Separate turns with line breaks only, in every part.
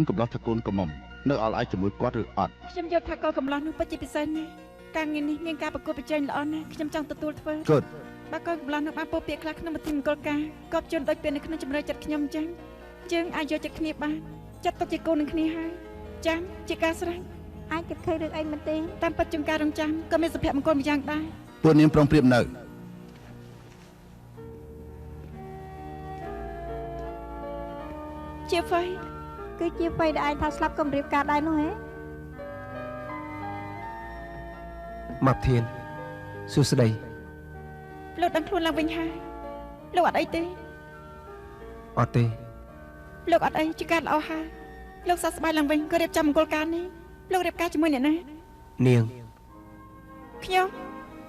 កំឡោះថាកូនកំមុំនៅអល់ឯជាមួយគាត់ឬអត់
ខ្ញុំយល់ថាកូនកំឡោះនោះពិតជាពិសេសណាស់ការងារនេះមានការប្រកួតប្រជែងល្អណាស់ខ្ញុំចង់ទទួលធ្វើ
គិត
បើកូនកំឡោះនោះបានពោលពាក្យខ្លះក្នុងមធ្យមមង្គលការក៏ជន់ដូចពេលនៅក្នុងជំរឿចិត្តខ្ញុំអញ្ចឹងយើងអាចយកចិត្តគ្នាបានចាត់ទុកជាកូននឹងគ្នាហើយចាំជាការស្រេច
អាចគិតឃើញរឿងអីមិនទេ
តាមពិតចំការរងចាំក៏មានសុភមង្គលមួយយ៉ាងដែរ
ពួកនាងប្រុងប្រៀបនៅ
ជាហ្វៃ
គឺជាហ្វៃដែលឯងថាស្លាប់កុំរៀបការដែរនោះហ៎
ម៉ាប់ធានសួស្ដី
លោកដឹងខ្លួនឡើងវិញហើយលោកអត់អីទេ
អត់ទេ
លោកអត់អីជាការល្អហើយលោកសោះស្បាយឡើងវិញក៏រៀបចំមង្គលការនេះលោករៀបការជាមួយអ្នកណា
នាង
ខ្ញុំ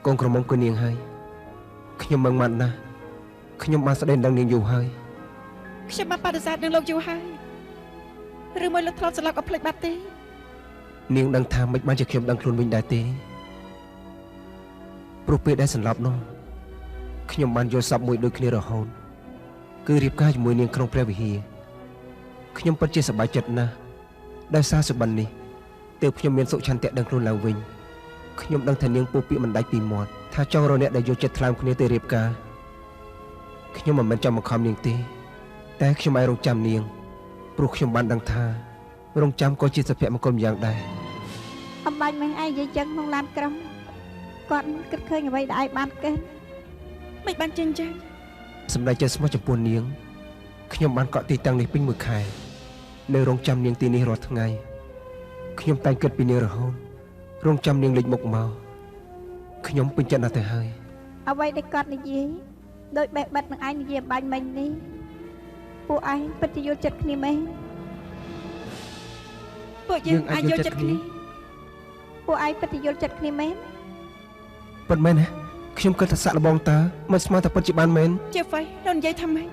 កូនក្រមុំគឺនាងហើយខ្ញុំមិនបានណាស់ខ្ញុំបានស្ដីដឹងនាងយូរហើយ
ខ្ញុំបានបដិសេធនឹងលោកយូរហើយឬមួយលោកធ្លាប់ស្លាប់ក៏ភ្លេចបាត់ទេ
នាងដឹងថាមិនបានជាខ្ញុំដឹងខ្លួនវិញដែរទេព្រោះពេលដែលសន្លប់នោះខ្ញុំបានយល់សពមួយដូចគ្នារហូតគឺរៀបការជាមួយនាងក្នុងព្រះវិហារខ្ញុំពិតជាសប្បាយចិត្តណាស់ដោយសារសុបិននេះទើបខ្ញុំមានសុខឆន្ទៈដឹងខ្លួនឡើងវិញខ្ញុំដឹងថានាងពោលពាក្យមិនដាច់ពីមាត់ថាចង់រកអ្នកដែលយកចិត្តថ្លើមគ្នាទៅរៀបការខ្ញុំមិនមែនចង់បង្ខំនាងទេតែខ្ញុំឲ្យរងចាំនាងព្រោះខ្ញុំបានដឹងថារងចាំក៏ជាសុភមង្គលម្យ៉ាងដែរ
អំបញ្ញមិនឯងនិយាយចឹងក្នុងឡានក្រុងគាត់គិតឃើញអ្វីដែលឯងបានកិន
មិនបានចិញ្ចឹម
សម្ដេចចេះស្មោះចំពោះនាងខ្ញុំបានកក់ទីតាំងនេះពេញមួយខែនៅរងចាំនាងទីនេះរាល់ថ្ងៃខ្ញុំតែងគិតពីនាងរហូតរងចាំនាងលេចមុខមកខ្ញុំពេញចិត្តណាស់ទៅហើយ
អ្វីដែលគាត់និយាយដោយបេះបិទនឹងឯងនិយាយអំបញ្ញមិញនេះពួកឯងពិតជាយល់ចិត្តគ្នាមែន
ពួកយើងអាចយល់ចិត្តគ្នា
ពួកឯងពិតជាយល់ចិត្តគ្នាមែន
ពិតមែនណាខ្ញុំគិតថាសាក់លបងតើមិនស្មានតែពិតជាបានមែន
ជាហ្វៃលោកនិយាយថាម៉េច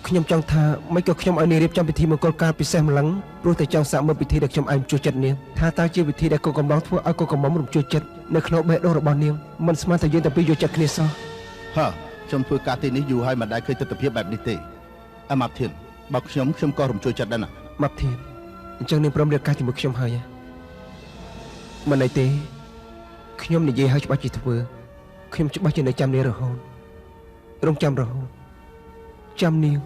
ខ្ញុំចង់ថាមិនក៏ខ្ញុំឲ្យនាងរៀបចំពិធីមង្គលការពិសេសម្លឹងព្រោះតែចង់សាកមើលពិធីដែលខ្ញុំឯងជួយចិត្តនាងថាតើជាពិធីដែលកូនកំឡោះធ្វើឲ្យកូនកំមុំរំជួយចិត្តនៅក្នុងបេះដូងរបស់នាងមិនស្មានតែយើងតែពីរយកចិត្តគ្នាសោះ
ខ្ញុំធ្វើការទីនេះយូរហើយមិនដែលឃើញទស្សនវិជ្ជាបែបនេះទេអមាប់ធានបើខ្ញុំក៏រំជួយចិត្តដែរណា
ម៉ាប់ធានអញ្ចឹងនាងព្រមរៀបការជាមួយខ្ញុំហើយមិនអីទេខ្ញុំនិយាយឲ្យច្បាស់ជាធ្វើខ្ញុំច្បាស់ជានៅចាំនាងរហូតរងចាំរហូតចាំនាង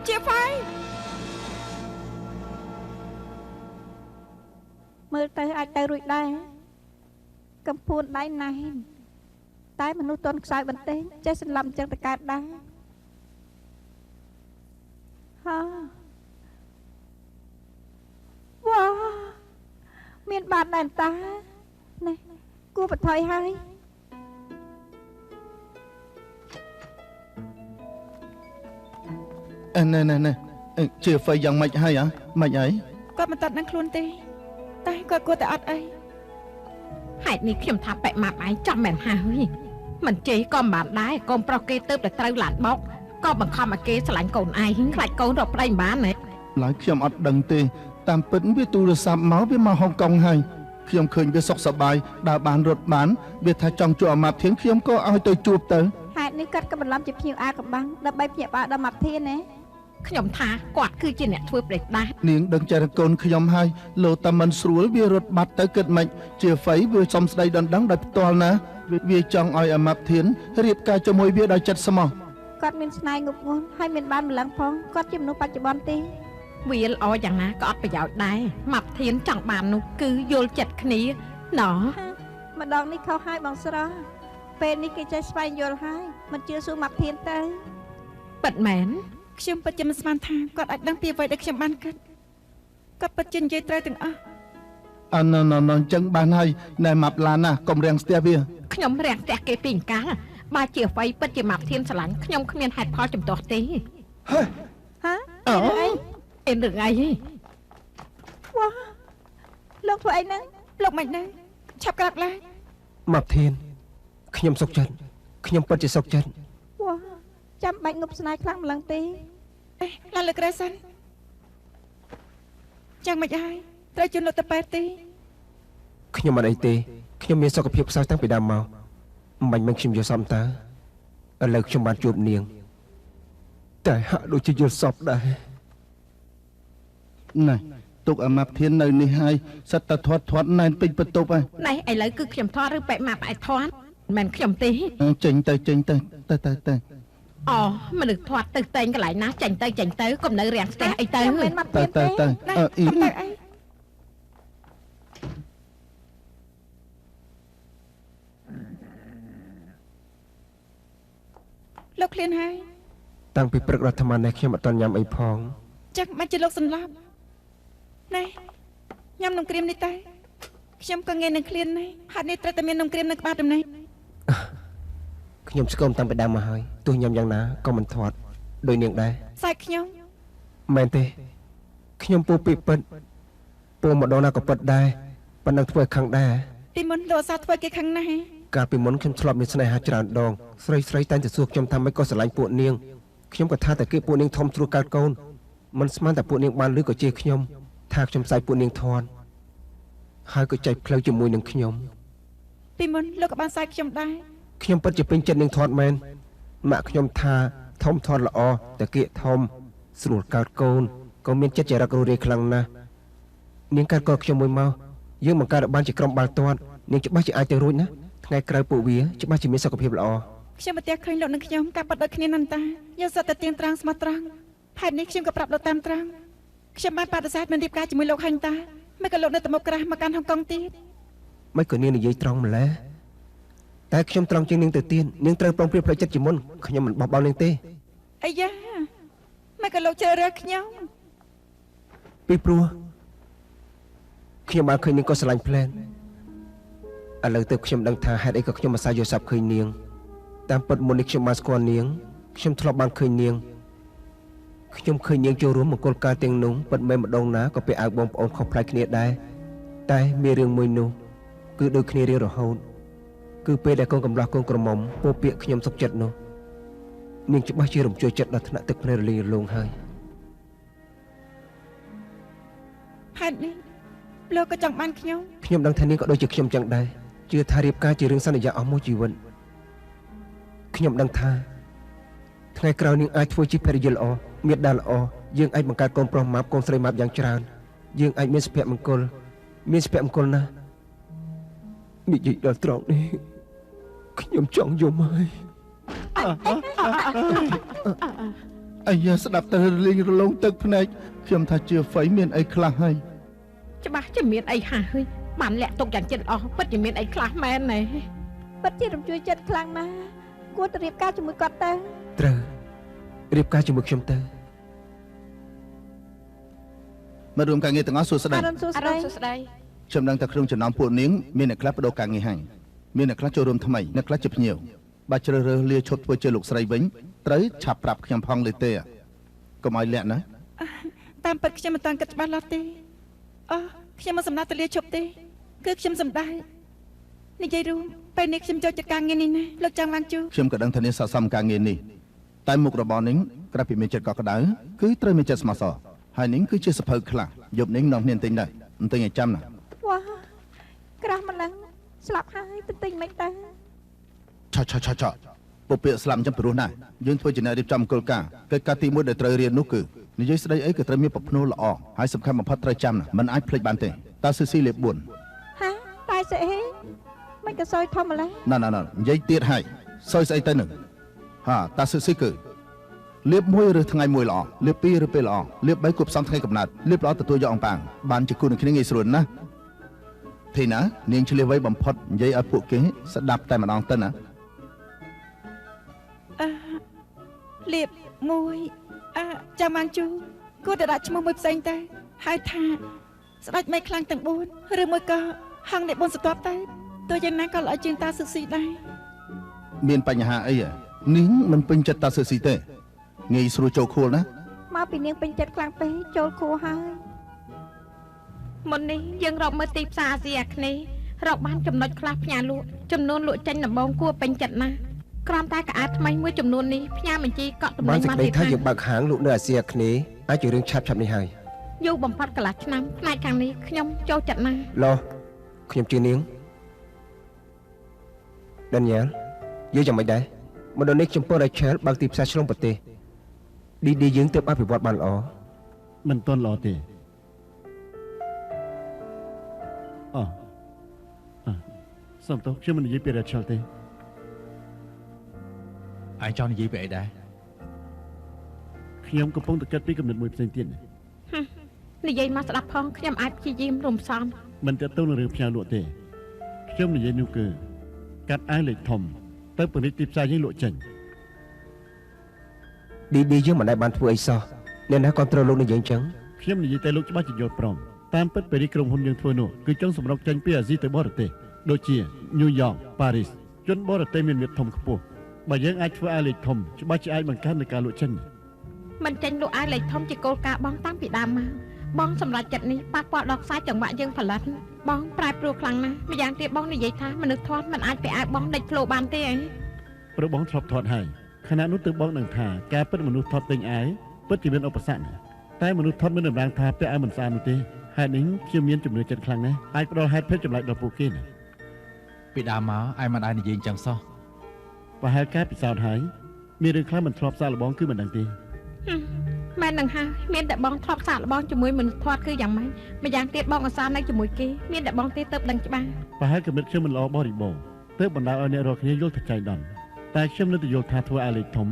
ជាហ្វៃ
មើលទៅអាចទៅរួចដែរកំពួនដៃណែនតែមនុស្សតន់ខ្សោយបន្តិចចេះសន្លប់អញ្ចឹងទៅកើតដែរវ៉ាមានបាតដែរតានេះគួរបថុយហើយ
ណែជាហ្វៃយ៉ាងម៉េចហើយមិនអី
គាត់មិនតាត់នឹងខ្លួនទេតែគាត់គួរតែអត់អី
ហេតុនេះខ្ញុំថាបែកម៉ាប់ឯងចំមែនហើយមិនជេរក៏មិនបានដែរកូនប្រុសគេទៅតែត្រូវឡានបោកក៏បង្ខំឲ្យគេស្រឡាញ់កូនឯងខ្លាចកូនរកប្តីមិនបានណា
ឡើយខ្ញុំអត់ដឹងទេតាមពិតវាទូរស័ព្ទមកវាមកហុងកុងហើយខ្ញុំឃើញវាសុខសប្បាយដើរបានរត់បានវាថាចង់ជួបអាម៉ាប់ធានខ្ញុំក៏ឲ្យទៅជួបទៅ
ហេតុនេះគាត់ក៏បន្លំជាភ្ញៀវអាកំបាំងដើម្បីភ្ញាក់ផ្អើលដល់ម៉ាប់ធានណា
ខ្ញុំថាគាត់គឺជាអ្នកធ្វើប្រេះដាស់
នាងដឹងចារកូនខ្ញុំហើយលោតាមិនស្រួលវារត់បាត់ទៅគិតមិនជាហ្វៃវាសំស្ដីដណ្ដឹងដោយផ្ទាល់ណាវាចង់ឲ្យអាម៉ាប់ធានរៀបការជាមួយវាដោយចិត្តស្មោះ
គាត់មានស្នេហ៍ងប់ងល់ហើយមានបានម្លឹងផងគាត់ជាមនុស្សបច្ចុប្បន្នទេ
វាល្អយ៉ាងណាក៏អត់ប្រយោជន៍ដែរម៉ាប់ធានចង់បាននោះគឺយល់ចិត្តគ្នាណោះ
ម្ដងនេះខុសហើយបងស្រស់ពេលនេះគេចេះស្វែងយល់ហើយមិនជឿសួរម៉ាប់ធានទៅ
ពិតមែន
ខ្ញុំពិតជាមិនស្មានថាគាត់អាចដឹងពីអ្វីដែលខ្ញុំបានគិតគាត់ពិតជានិយាយត្រូវទាំងអស់
ណអញ្ចឹងបានហើយណែម៉ាប់ឡានណាកុំរាំងស្ទះវា
ខ្ញុំរាំងស្ទះគេពីអង្កាលបើជាអ្វីពិតជាម៉ាប់ធានស្រឡាញ់ខ្ញុំគ្មានហេតុផលចំទាស់ទេ
អី
អេនរឿងអី
វ៉ាលោកធ្វើអីហ្នឹង
លោកមិនហ្នឹងឆាប់ក្រាបឡើង
ម៉ាប់ធានខ្ញុំសុខចិត្តខ្ញុំពិតជាសុខចិត្ត
វ៉ាចាំបាច់ងប់ស្នេហ៍ខ្លាំងម្លឹងទេ
ឡើងលើក្រែសិនចាំមិនហើយត្រូវជូនលោកទៅប៉ែតទេ
ខ្ញុំមិនអីទេខ្ញុំមានសុខភាពខ្សោយតាំងពីដើមមកមិនខ្ញុំយល់សមតើឥឡូវខ្ញុំបានជួបនាង តែហាក់ដូចជាយល់សពដែរ
ណែទុកអាម៉ាប់ធាននៅនេះហើយសិតតែធាត់ណែនពេញបន្ទប់ហើយ
ណែឥឡូវគឺខ្ញុំថតឬបែកម៉ាប់ឯថតមិនខ្ញុំទេ
ចេញទៅ
អូមនុស្សធាត់ទៅតែងកន្លែងណាចាញ់ទៅកុំនៅរាំងស្ទះអីទៅ
មិនមកទៀតទេ
អ៊ី
ទៅអីលោកឃ្លានហើយ
តាំងពីព្រឹករដ្ឋាភិបាលនេះខ្ញុំអត់ទាន់ញ៉ាំអីផង
ចាក់មិនជាលោកសន្លប់ណែញ៉ាំនំក្រៀមនេះតែខ្ញុំក៏ងាយនឹងឃ្លាននេះហាត់នេះត្រូវតែមាននំក្រៀមនៅក្បាលតំណែង
ខ្ញុំស្គមតាំងពីដើមមកហើយទោះញ៉ាំយ៉ាងណាក៏មិនធាត់ដោយនាងដែរ
សែកខ្ញុំ
មែនទេខ្ញុំពូពីពិតពូម្ដងណាក៏ពិតដែរប៉ុណ្ណឹងធ្វើឲ្យខឹងដែរ
ពីមុនលោកអាសាធ្វើគេខឹងណាស់
កាលពីមុនខ្ញុំធ្លាប់មានស្នេហាច្រើនដងស្រីតែងតែសួរខ្ញុំថាម៉េចក៏ស្រឡាញ់ពួកនាងខ្ញុំក៏ថាតែគេពួកនាងធំស្រួលកើតកូនមិនស្មានតែពួកនាងបានឮក៏ជេរខ្ញុំថាខ្ញុំផ្សាយពួកនាងធាត់ហើយក៏ចែកផ្លូវជាមួយនឹងខ្ញុំ
ពីមុនលោកក៏បានសែកខ្ញុំដែរ
ខ្ញុំពិតជាពេញចិត្តនាងធាត់មែនម៉ាក់ខ្ញុំថាធំធាត់ល្អតែគេធំស្រួលកើតកូនក៏មានចិត្តចរិតរួសរាយខ្លាំងណាស់នាងកើតកូនខ្ញុំមួយមកយើងបង្កើតបានជាក្រុមបាល់ទាត់នាងច្បាស់ជាអាចទៅរួចណាថ្ងៃក្រោយពួកវាច្បាស់ជាមានសុខភាពល្អ
ខ្ញុំប្រទះឃើញលោកនិងខ្ញុំកាប់បាត់ដូចគ្នាណាស់តាយកសត្វតែទៀងត្រង់ស្មោះត្រង់ហេតុនេះខ្ញុំក៏ប្រាប់លោកតាមត្រង់ខ្ញុំបានបដិសេធមិនរៀបការជាមួយលោកហាញ់តាមិនក៏លោកនៅតែមកក្រាស់មកកាន់ហុងកុងទៀត
មិនក៏នាងនិយាយត្រង់ម្ល៉េះតែខ្ញុំត្រង់ជាងនាងទៅទៀតនាងត្រូវប្រុងប្រយ័ត្នផ្លូវចិត្តជាមុនខ្ញុំមិនបោះបោលនាងទេ
អាយ៉ាមិនក៏លោកជ្រើសរើសខ្ញុំ
ពីព្រោះខ្ញុំបានឃើញនាងក៏ស្រឡាញ់ផ្លែនឥឡូវទៅខ្ញុំដឹងថាហេតុអីក៏ខ្ញុំមិនសាយយកសាប់ឃើញនាងតាមពិតមុននេះខ្ញុំបានស្គាល់នាងខ្ញុំធ្លាប់បានឃើញនាងខ្ញុំឃើញនាងចូលរួមមង្គលការទាំងនោះពិតមែនម្ដងណាក៏ពេលឲ្យបងប្អូនខុសប្លែកគ្នាដែរតែមានរឿងមួយនោះគឺដូចគ្នារៀងរហូតគឺពេលដែលកូនកំឡោះកូនក្រមុំពោពាក្យខ្ញុំសុខចិត្តនោះនាងច្បាស់ជារំជួយចិត្តដល់ថ្នាក់ទឹកភ្នែករលីងរលោងហើយ
ហេតុនេះលោកក៏ចង់បានខ្ញុំ
ខ្ញុំដឹងថានាងក៏ដូចជាខ្ញុំចឹងដែរជឿថារៀបការជារឿងសន្យាអស់មួយជីវិតខ្ញុំដឹងថាថ្ងៃក្រោយនាងអាចធ្វើជាភរិយាល្អមេដាល្អយើងអាចបង្កើតកូនប្រុសម៉ាប់កូនស្រីម៉ាប់យ៉ាងច្រើនយើងអាចមានសុភមង្គលណាស់និយាយដល់ត្រង់នេះខ្ញុំចង់យំហើយ
អាយ៉ាស្ដាប់ទៅរលីងរលងទឹកភ្នែកខ្ញុំថាជាហ្វៃមានអីខ្លះហើយ
ច្បាស់ជាមានអីហើយបានលាក់ទុកយ៉ាងចិត្តអស់ពិតជាមានអីខ្លះមែនណែ
ពិតជារំជួយចិត្តខ្លាំងណាស់គួរតែរៀបការជាមួយគាត់ទៅ
ត្រូវរៀបការជាមួយខ្ញុំទៅ
មករួមការងារទាំងអស់សួស្ដី
អរុនសួស្ដី
ខ្ញុំដឹងថាក្នុងចំណោមពួកនាងមានអ្នកខ្លះបដូរការងារហើយមានអ្នកខ្លះចូលរួមថ្មីអ្នកខ្លះជាភ្ញៀវបើជ្រើសរើសលាឈប់ធ្វើជាលោកស្រីវិញត្រូវឆាប់ប្រាប់ខ្ញុំផងលើទេកុំឲ្យលាក់ណា
តាមពិតខ្ញុំមិនតាន់គិតច្បាស់លាស់ទេអូខ្ញុំមិនសម្រាប់ទៅលាឈប់ទេគឺខ្ញុំសម្ដែងនិយាយរួមពេលនេះខ្ញុំចូលចិត្តការងារនេះណាលោកចង់បានជួ
ខ្ញុំក៏ដឹងថានាងស័ក្តិសមការងារនេះតែមុខរបរនាងក្រៅពីមានចិត្តកក់ក្ដៅគឺត្រូវមានចិត្តស្មោះសរហើយនាងគឺជាសភៅខ្លះយប់នាងនាំគ្នាទិញដែរទិញឲ្យចាំណា
វ៉ាក្រាស់ម្លឹងស្លាប់ហើយទៅទិញមិនទៅ
ឆាពុពាកស្លាប់ចាំព្រោះណាយើងធ្វើជាអ្នករៀបចំគោលការណ៍កិច្ចការទី1ដែលត្រូវរៀននោះគឺនិយាយស្ដីអីក៏ត្រូវមានប្រភ្នូរល្អហើយសំខាន់បំផុតត្រូវចាំណាមិនអាចភ្លេចបានទេតើស៊ឺស៊ីលេខ 4
ហាតែស្អីមិនក៏សយធំម្ល៉េះ
ណានិយាយទៀតហើយសយស្អីទៅនឹងហាតើស៊ឺស៊ីគឺលេប1ឬថ្ងៃ1ល្អលេប2ឬពេលល្អលេប3គប់ផ្សំថ្ងៃកំណត់លេបល្អទទួលយកអង្ប៉ាងបានជាគូនឹងគ្នាងាយស្រួលណាធីណានាងឆ្លៀសវៃបំផុតនិយាយឲ្យពួកគេស្ដាប់តែម្ដងទៅណា
លៀបមួយចាំបានជួគួរតែដាក់ឈ្មោះមួយផ្សេងទៅហើយថាស្ដេចមេខ្លាំងទាំង4ឬមួយក៏ហងអ្នក4ស្ទាប់ទៅទោះយ៉ាងណាក៏ល្អជាងតាស៊ឺស៊ីដែរ
មានបញ្ហាអីនាងមិនពេញចិត្តតាស៊ឺស៊ីទេងាយស្រួលចូលខួលណា
មកពីនាងពេញចិត្តខ្លាំងពេកចូលគួរហើយ
មុននេះយើងរកមើលទីផ្សារអាស៊ីអាគ្នេយ៍រកបានចំណុចខ្លះផ្ញើលក់ចំនួនលក់ចេញដំបងគួរពេញចិត្តណាស់ក្រំតែកៅអៅថ្មីមួយចំនួននេះផ្ញើបញ្ជីកក់តំណែ
បាន
ង
សេច
មក
ក្តី
ទៀត
ថាយើងបើកហាងលក់នៅអាស៊ីអាគ្នេយ៍អាចជារឿងឆាប់នេះហើយ
យូរបំផុតកន្លះឆ្នាំផ្នែកខាងនេះខ្ញុំចូលចិត្តណាស់
ឡោះខ្ញុំជឿនាង Daniel យើងយ៉ាងម៉េចដែរម្ដងនេះខ្ញុំពរឲ្យ Chel បើកទីផ្សារឆ្លងប្រទេស ឌីយើងទើបអភិវឌ្ឍបានល្អ
មិនទាន់ល្អទេអូសំទោសខ្ញុំមិននិយាយពី Rachel ទេ
ឯងចង់និយាយពីអីដែរ
ខ្ញុំកំពុងតែគិតពីគំនិតមួយផ្សេងទៀត
និយាយមកស្ដាប់ផងខ្ញុំអាចព្យាយាមរំសំ
មិនទាក់ទងនឹងរឿងផ្ញើលក់ទេខ្ញុំនិយាយនោះគឺកាត់អាយលេខធំទៅពង្រីកទីផ្សារយើងលក់ចេញ
ឌីយើងមិនដែលបានធ្វើអីសោះអ្នកណាគ្រប់គ្រងលោកនិយាយអញ្ចឹង
ខ្ញុំនិយាយតែលោកច្បាស់ជាយល់ព្រមតាមពិតពេលនេះក្រុមហ៊ុនយើងធ្វើនោះគឺចង់សម្រុកចេញពីអាស៊ីទៅបរទេសដូចជាញូវយ៉កប៉ារីសជនបរទេសមានមាឌធំខ្ពស់បើយើងអាចធ្វើអាយលេខធំច្បាស់ជាអាចបង្កើននៃការលក់ចេញ
មិនចេញលក់អាយលេខធំជាគោលការណ៍បងតាំងពីដើមមកបងសម្រាប់ចិត្តនេះប៉ះពាល់ដល់ខ្សែចង្វាក់យើងផលិតបងប្រែប្រួលខ្លាំងណាស់ម្យ៉ាងទៀតបងនិយាយថាមនុស្សធាត់មិនអាចទៅអាយបងដេញផ្លោបានទេអី
ព្រោះបងធ្លាប់ធាត់ហើយខណៈនោះទើបបងនឹងថាការពិតមនុស្សធាត់ទិញអាយពិតជាមានឧបសគ្គណាស់តែមនុស្សធាត់មិនតម្រាងថាពាក់អាយមិនស្អាតនោះទេហេតុនេះខ្ញុំមានជំនឿចិត្តខ្លាំងណាស់អាចផ្ដល់ហេតុផលចម្លែកដល់ពួកគេណា
ពីដើមមកឯងមិនដែលនិយាយអញ្ចឹងសោះ
ប្រហែលការពិសោធន៍ហើយមានរឿងខ្លះមិនធ្លាប់សាកល្បងគឺមិនដឹងទេ
មែននឹងហើយមានតែបងធ្លាប់សាកល្បងជាមួយមនុស្សធាត់គឺយ៉ាងម៉េចម្យ៉ាងទៀតបងអាសានៅជាមួយគេមានតែបងទេទៅដឹងច្បាស់
ប្រហែលគំនិតខ្ញុំមិនល្អបរិបូរណ៍ទើបបណ្ដាលឲ្យអ្នករាល់គ្នាយល់ថាចៃដន្យតែខ្ញុំនៅតែយល់ថាធ្វើអាយលេខធំ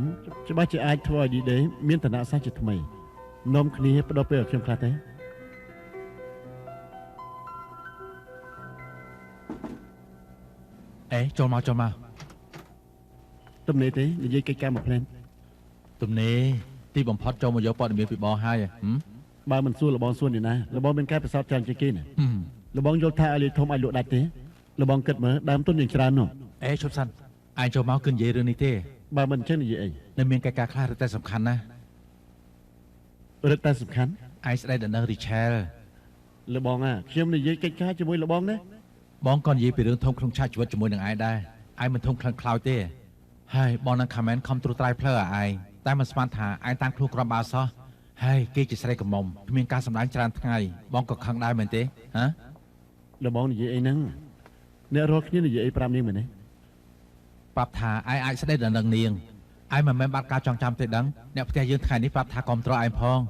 ច្បាស់ជាអាចធ្វើឲ្យ D-Day មានឋានៈសាស្ត្រជាថ្មីនាំគ្នាផ្ដល់ពេលឲ្យខ្ញុំខ្លះទេ
អេចូលមក
ទំនេរទេនិយាយកិច្ចការមួយផ្លែន
ទំនេរទីបំផុតចូលមកយកព័ត៌មានពីបងហើយ
បើមិនសួរលបងសួរនេះណាលបងមានការពិសោធន៍ច្រើនជាងគេណាលបងយល់ថាអាយលេខធំអាចលក់ដាច់ទេលបងគិតមើលដើមទុនយ៉ាងច្រើននោះ
អេឈប់សិនឯងចូលមកគឺនិយាយរឿងនេះទេ
បើមិនអញ្ចឹងនិយាយអី
នៅមានកិច្ចការខ្លះតែសំខាន់ណាស់
រឹតតែសំខាន់
ឯងស្ដីដល់នៅ Rachel
លបងខ្ញុំនិយាយកិច្ចការជាមួយលបងណា
បងក៏និយាយពីរឿងធំក្នុងឆាកជីវិតជាមួយនឹងឯងដែរឯងមិនធំខ្លាំងខ្លោចទេហើយបងនឹង comment ខំត្រួសត្រាយផ្លូវឲ្យឯងតែមិនស្មានថាឯងតាមខ្លួនក្រំបាសោះហើយគេជាស្រីកំមុំគ្មានការសម្ដែងច្រើនថ្ងៃបងក៏ខឹងដែរមែនទេហ៎
លបងនិយាយអីហ្នឹងអ្នករាល់គ្នានិយាយអីប្រាប់នាងមែនទេ
ប្រាប់ថាឯងអាចស្ដីដល់នឹងនាងឯងមិនមែនបាត់ការចងចាំទេដឹងអ្នកផ្ទះយើងថ្ងៃនេះប្រាប់ថាគ្រប់ត្រឯងផង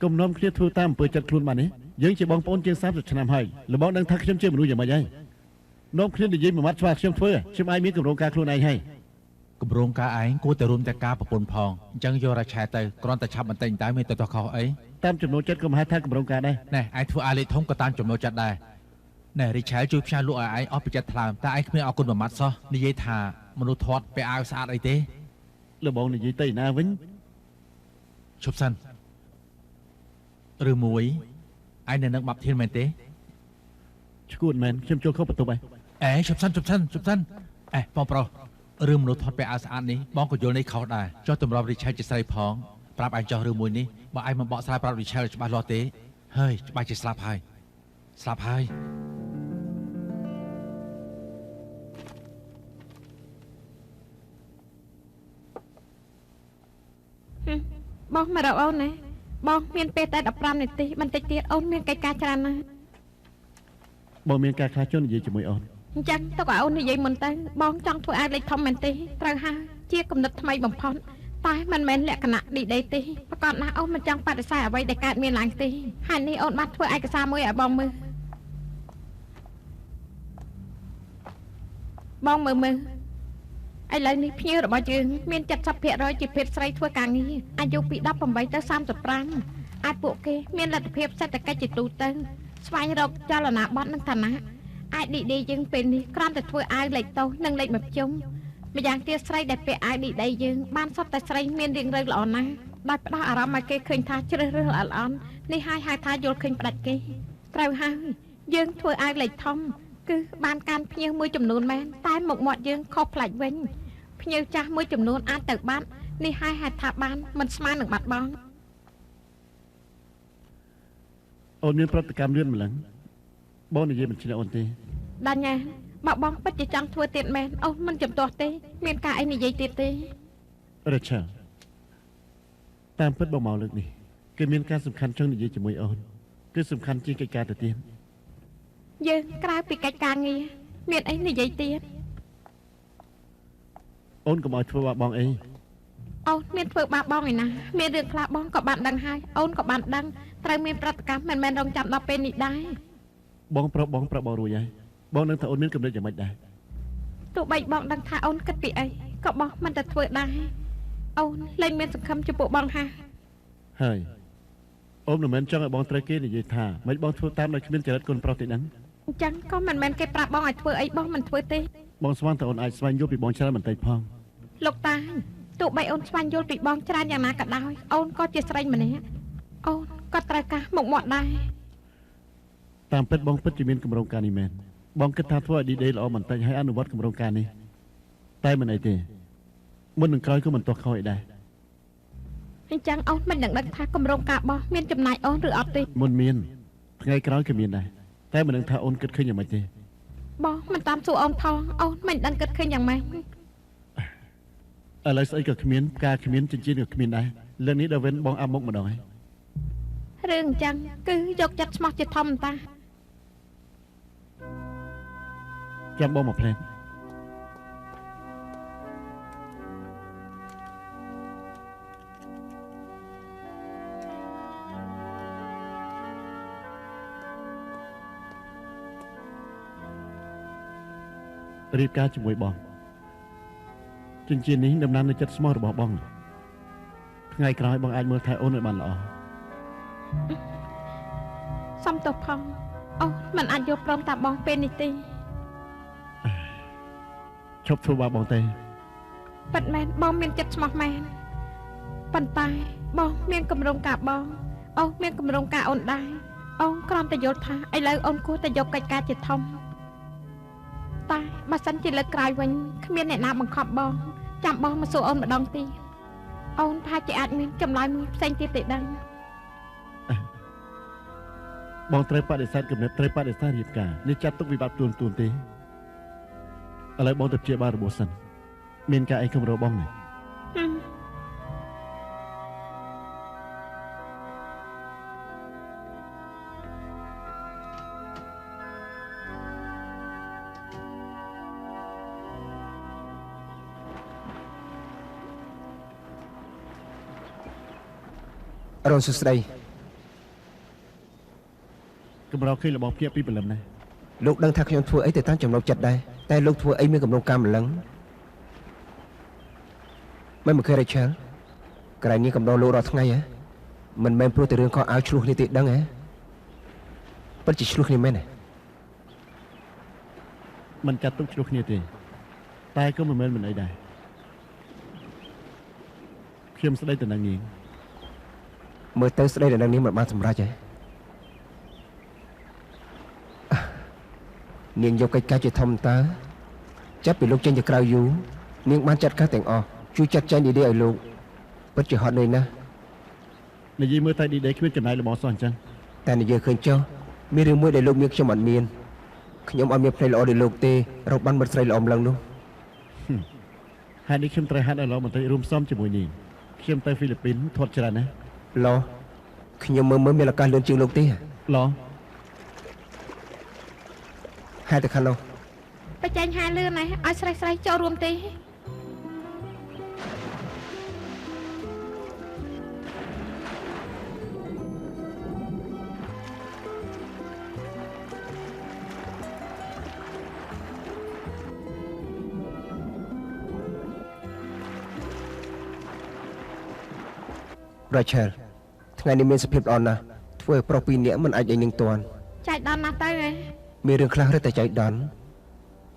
កុំនាំគ្នាធ្វើតាមអំពើចិត្តខ្លួនបានទេយើងជាបងប្អូនជាង30ឆ្នាំហើយលបងដឹងថាខ្ញុំជាមនុស្សយ៉ាងម៉េចហើយនាំគ្នានិយាយមួយម៉ាត់ស្វាខ្ញុំធ្វើខ្ញុំអាចមានកម្រងការខ្លួនឯងហើយ
គម្រោងការឯងគួរតែរួមទាំងការប្រពន្ធផងអញ្ចឹងយករ៉ាឆែទៅគ្រាន់តែឆាប់បន្តិចតែមានទៅខុសអី
តាមចំណូលចិត្តក៏មិនហៅថាកម្រងការដែរ
ណែឯងធ្វើអាលេខធំក៏តាមចំណូលចិត្តដែរណែ Rachel ជួយផ្សាយលក់ឲ្យឯងអស់ពីចិត្តថ្លើមតែឯងគ្មានអរគុណមួយម៉ាត់សោះនិយាយថាមនុស្សធាត់ពាក់អាវស្អាតអីទេ
លបងនិយាយទៅណាវិញ
ឈប់សិនឬមួយឯងនៅនឹងបាប់ធានមែនទេ
ឈួតមែនខ្ញុំចូលខុសបន្ទប់ហើយ
អេឈប់សិនអេបងប្រុសរឿងមនុស្សធាត់ពាក់អាវស្អាតនេះបងក៏យល់នេះខុសដែរចុះតម្រាប់ Rachel ជាស្រីផងប្រាប់ឯងចុះរឿងមួយនេះបើឯងមិនបកស្រាយប្រាប់ Rachel ច្បាស់លាស់ទេហើយច្បាស់ជាស្លាប់ហើយ
បងមករកអូនណាបងមានពេលតែ15នាទីបន្តិចទៀតអូនមានកិច្ចការច្រើនណាស់
បងមានការខ្លះចុះនិយាយជាមួយអូន
អញ្ចឹងទៅឲ្យអូននិយាយមុនទៅបងចង់ធ្វើអាយលេខធំមែនទេត្រូវហើយជាគំនិតថ្មីបំផុតតែមិនមែនលក្ខណៈ D-Day ទេប្រកាសណាស់អូនមិនចង់បដិសេធអ្វីដែលកើតមានឡើងទេហើយនេះអូនបានធ្វើឯកសារមួយឲ្យបងមើលបងមើលឥឡូវនេះភ្ញៀវរបស់យើងមាន 70% ជាភេទស្រីធ្វើការងារអាយុពី18ទៅ35អាចពួកគេមានលទ្ធភាពសេដ្ឋកិច្ចជាទូទៅស្វែងរកចលនាប័ណ្ណនិងឋានៈអាច D-Day យើងពេលនេះគ្រាន់តែធ្វើអាវលេខតូចនិងលេខមួយភ្ជុំម្យ៉ាងទៀតស្រីដែលពាក់អាវ D-Day យើងបានសុទ្ធតែស្រីមានរាងរៅល្អណាស់ដោយផ្ដោះអារម្មណ៍ឲ្យគេឃើញថាជ្រើសរើសល្អៗនេះហើយហៅថាយល់ឃើញផ្ដាច់គេត្រូវហើយយើងធ្វើអាវលេខធំគឺបានការភ្ញៀវមួយចំនួនមែនតែមុខមាត់យើងខុសប្លែកវិញភ្ញៀវចាស់មួយចំនួនអាចទៅបាត់នេះហើយហៅថាបានមិនស្មើនឹងបាត់បង់
អូនមានប្រតិកម្មលឿនម្លឹងបងនិយាយមិនឆ្លៀតអូនទេ
ដាញ់ណាបើបងពិតជាចង់ធ្វើទៀតមែនអូនមិនចំទាស់ទេមានការអីនិយាយទៀតទេ
Rachel តាមពិតបងមកលើកនេះគឺមានការសំខាន់ចង់និយាយជាមួយអូនគឺសំខាន់ជាងកិច្ចការទៅទៀត
យើងក្រៅពីកិច្ចការងារមានអីនិយាយទៀត
អូនកុំឲ្យធ្វើបាបបងអី
អូនមានធ្វើបាបបងឯណាមានរឿងខ្លះបងក៏បានដឹងហើយអូនក៏បានដឹងត្រូវមានប្រតិកម្មមិនមែនរងចាំដល់ពេលនេះដែរ
បងប្រាប់បងរួចហើយបងនឹងថាអូនមានកម្រិតយ៉ាងម៉េចដែរ
ទោះបីបងដឹងថាអូនគិតពីអីក៏បងមិនតែធ្វើដែរអូនលែងមានសង្ឃឹមចំពោះបងហើយ
ហើយអូនមិនមែនចង់ឲ្យបងត្រូវគេនិយាយថាមិនបងធ្វើតាមដោយគ្មានចរិតគុណប្រុសទេដឹង
អញ្ចឹងក៏មិនមែនគេប្រាប់បងឲ្យធ្វើអីបងមិនធ្វើទេ
បងស្មានតែអូនអាចស្វែងយល់ពីបងច្រើនបន្តិចផង
លោកតាទោះបីអូនស្វែងយល់ពីបងច្រើនយ៉ាងណាក៏ដោយអូនក៏ជាស្រីម្នាក់អូនក៏ត្រូវការមុខមាត់ដែរ
តាមពិតបងពិតជាមានគម្រោងការនេះមែនបងគិតថាធ្វើឲ្យ D-Day ល្អបន្តិចហើយអនុវត្តគម្រោងការនេះតែមិនអីទេមុននឹងក្រោយក៏មិនទាស់ខុសអីដែរ
អញ្ចឹងអូនមិនដឹងថាគម្រោងការបោះមានចំណាយអូនឬអត់ទេ
មុនមានថ្ងៃក្រោយក៏មានដែរតែមិនដឹងថាអូនគិតឃើញយ៉ាងម៉េចទេ
បងមិនតាមសួរអូនផងអូនមិនដឹងគិតឃើញយ៉ាងម៉េច
ឥឡូវស្អីក៏គ្មានផ្កាគ្មានចិញ្ចៀនក៏គ្មានដែរលើកនេះដល់វិញបងអាប់មុខម្ដងហើយ
រឿងអញ្ចឹងគឺយកចិត្តស្មោះជាធម្មតា
ចាំបងមកផ្លែនរៀបការជាមួយបងចិញ្ចៀននេះដំណើរនៅចិត្តស្មោះរបស់បងថ្ងៃក្រោយបងអាចមើលថែអូនឲ្យបានល្អ
សំទោសផងអូនមិនអាចយកព្រមតាមបងពេលនេះទេ
ឈប់ធ្វើបាបបងទេ
ប៉ិតមែនបងមានចិត្តស្មោះមែនប៉ុន្តែបងមានគម្រោងការបងអូនមានគម្រោងការអូនដែរអូនគ្រាន់តែយល់ថាឥឡូវអូនគួរតែយកកិច្ចការជាធំតែបើសិនជាលើកក្រោយវិញគ្មានអ្នកណាបង្ខំបងចាំបងមកសួរអូនម្ដងទៀតអូនថាជាអាចមានចម្លើយមួយផ្សេងទៀតទេដឹង
បងត្រូវបដិសេធគំនិតត្រូវបដិសេធរៀបការនេះចាត់ទុកវិបត្តិទូនទេឥឡូវបងទៅព្យាបាលរបួសសិនមានការអីគំរោបងនេះ
រងសួស្ដី
កម្រោឃើញរបស់ភ្ញាក់ពីព្រលឹមណាស់
លោកដឹងថាខ្ញុំធ្វើអីទៅតាមចំណុចចិត្តដែរតែលោកធ្វើអីមានគម្រោងការម្លឹងមិនមកឃើញ Rachel ក្រែងនេះកំដរលោករាល់ថ្ងៃហ៎មិនមែនព្រោះតែរឿងខោអាវឆ្លោះនេះទេដឹងហ៎ពិតជាឆ្លោះគ្នាមែនហ៎
មិនចាត់ទុកឆ្លោះគ្នាទេតែក៏មិនមែនមិនអីដែរខ្ញុំស្ដីទៅនឹងនាង
មើលទៅស្ដីដល់នេះមិនបានសម្រេចហ៎នាងយកកិច្ចការជាធំតើចាប់ពីលោកចេញទៅក្រៅយូរនាងបានចាត់ការទាំងអស់ជួយចាត់ចែង D-Day ឲ្យលោកពិតជាហត់នឿយណាស់
និយាយមើលតែ D-Day គ្មានចំណាយរបស់សោះអញ្ចឹង
តែនិយាយឃើញចុះមានរឿងមួយដែលលោកមានខ្ញុំអត់មានខ្ញុំអត់មានផ្នែកល្អដូចលោកទេរកបានមិត្តស្រីល្អម្លឹងនោះ
ហើយនេះខ្ញុំត្រូវហាត់ឲ្យល្អបន្តិចរួមផ្សំជាមួយនាងខ្ញុំទៅហ្វីលីពីនធាត់ច្រើនណាស់
ឡោខ្ញុំមើលមានឱកាសលឿនជាងលោកទេ
ឡោ
ហើយទៅខាងនោះ
បច្ចេកហាលឿនណាស់ឲ្យស្រីចូលរួមទេ
Rachel ថ្ងៃនេះមានសភាពល្អណាស់ធ្វើឲ្យប្រុសពីរនាក់មិនអាចឲ្យនាងទាន់
ចែកដល់ណាទៅហ៎
មានរឿងខ្លះរឹតតែចៃដន្យ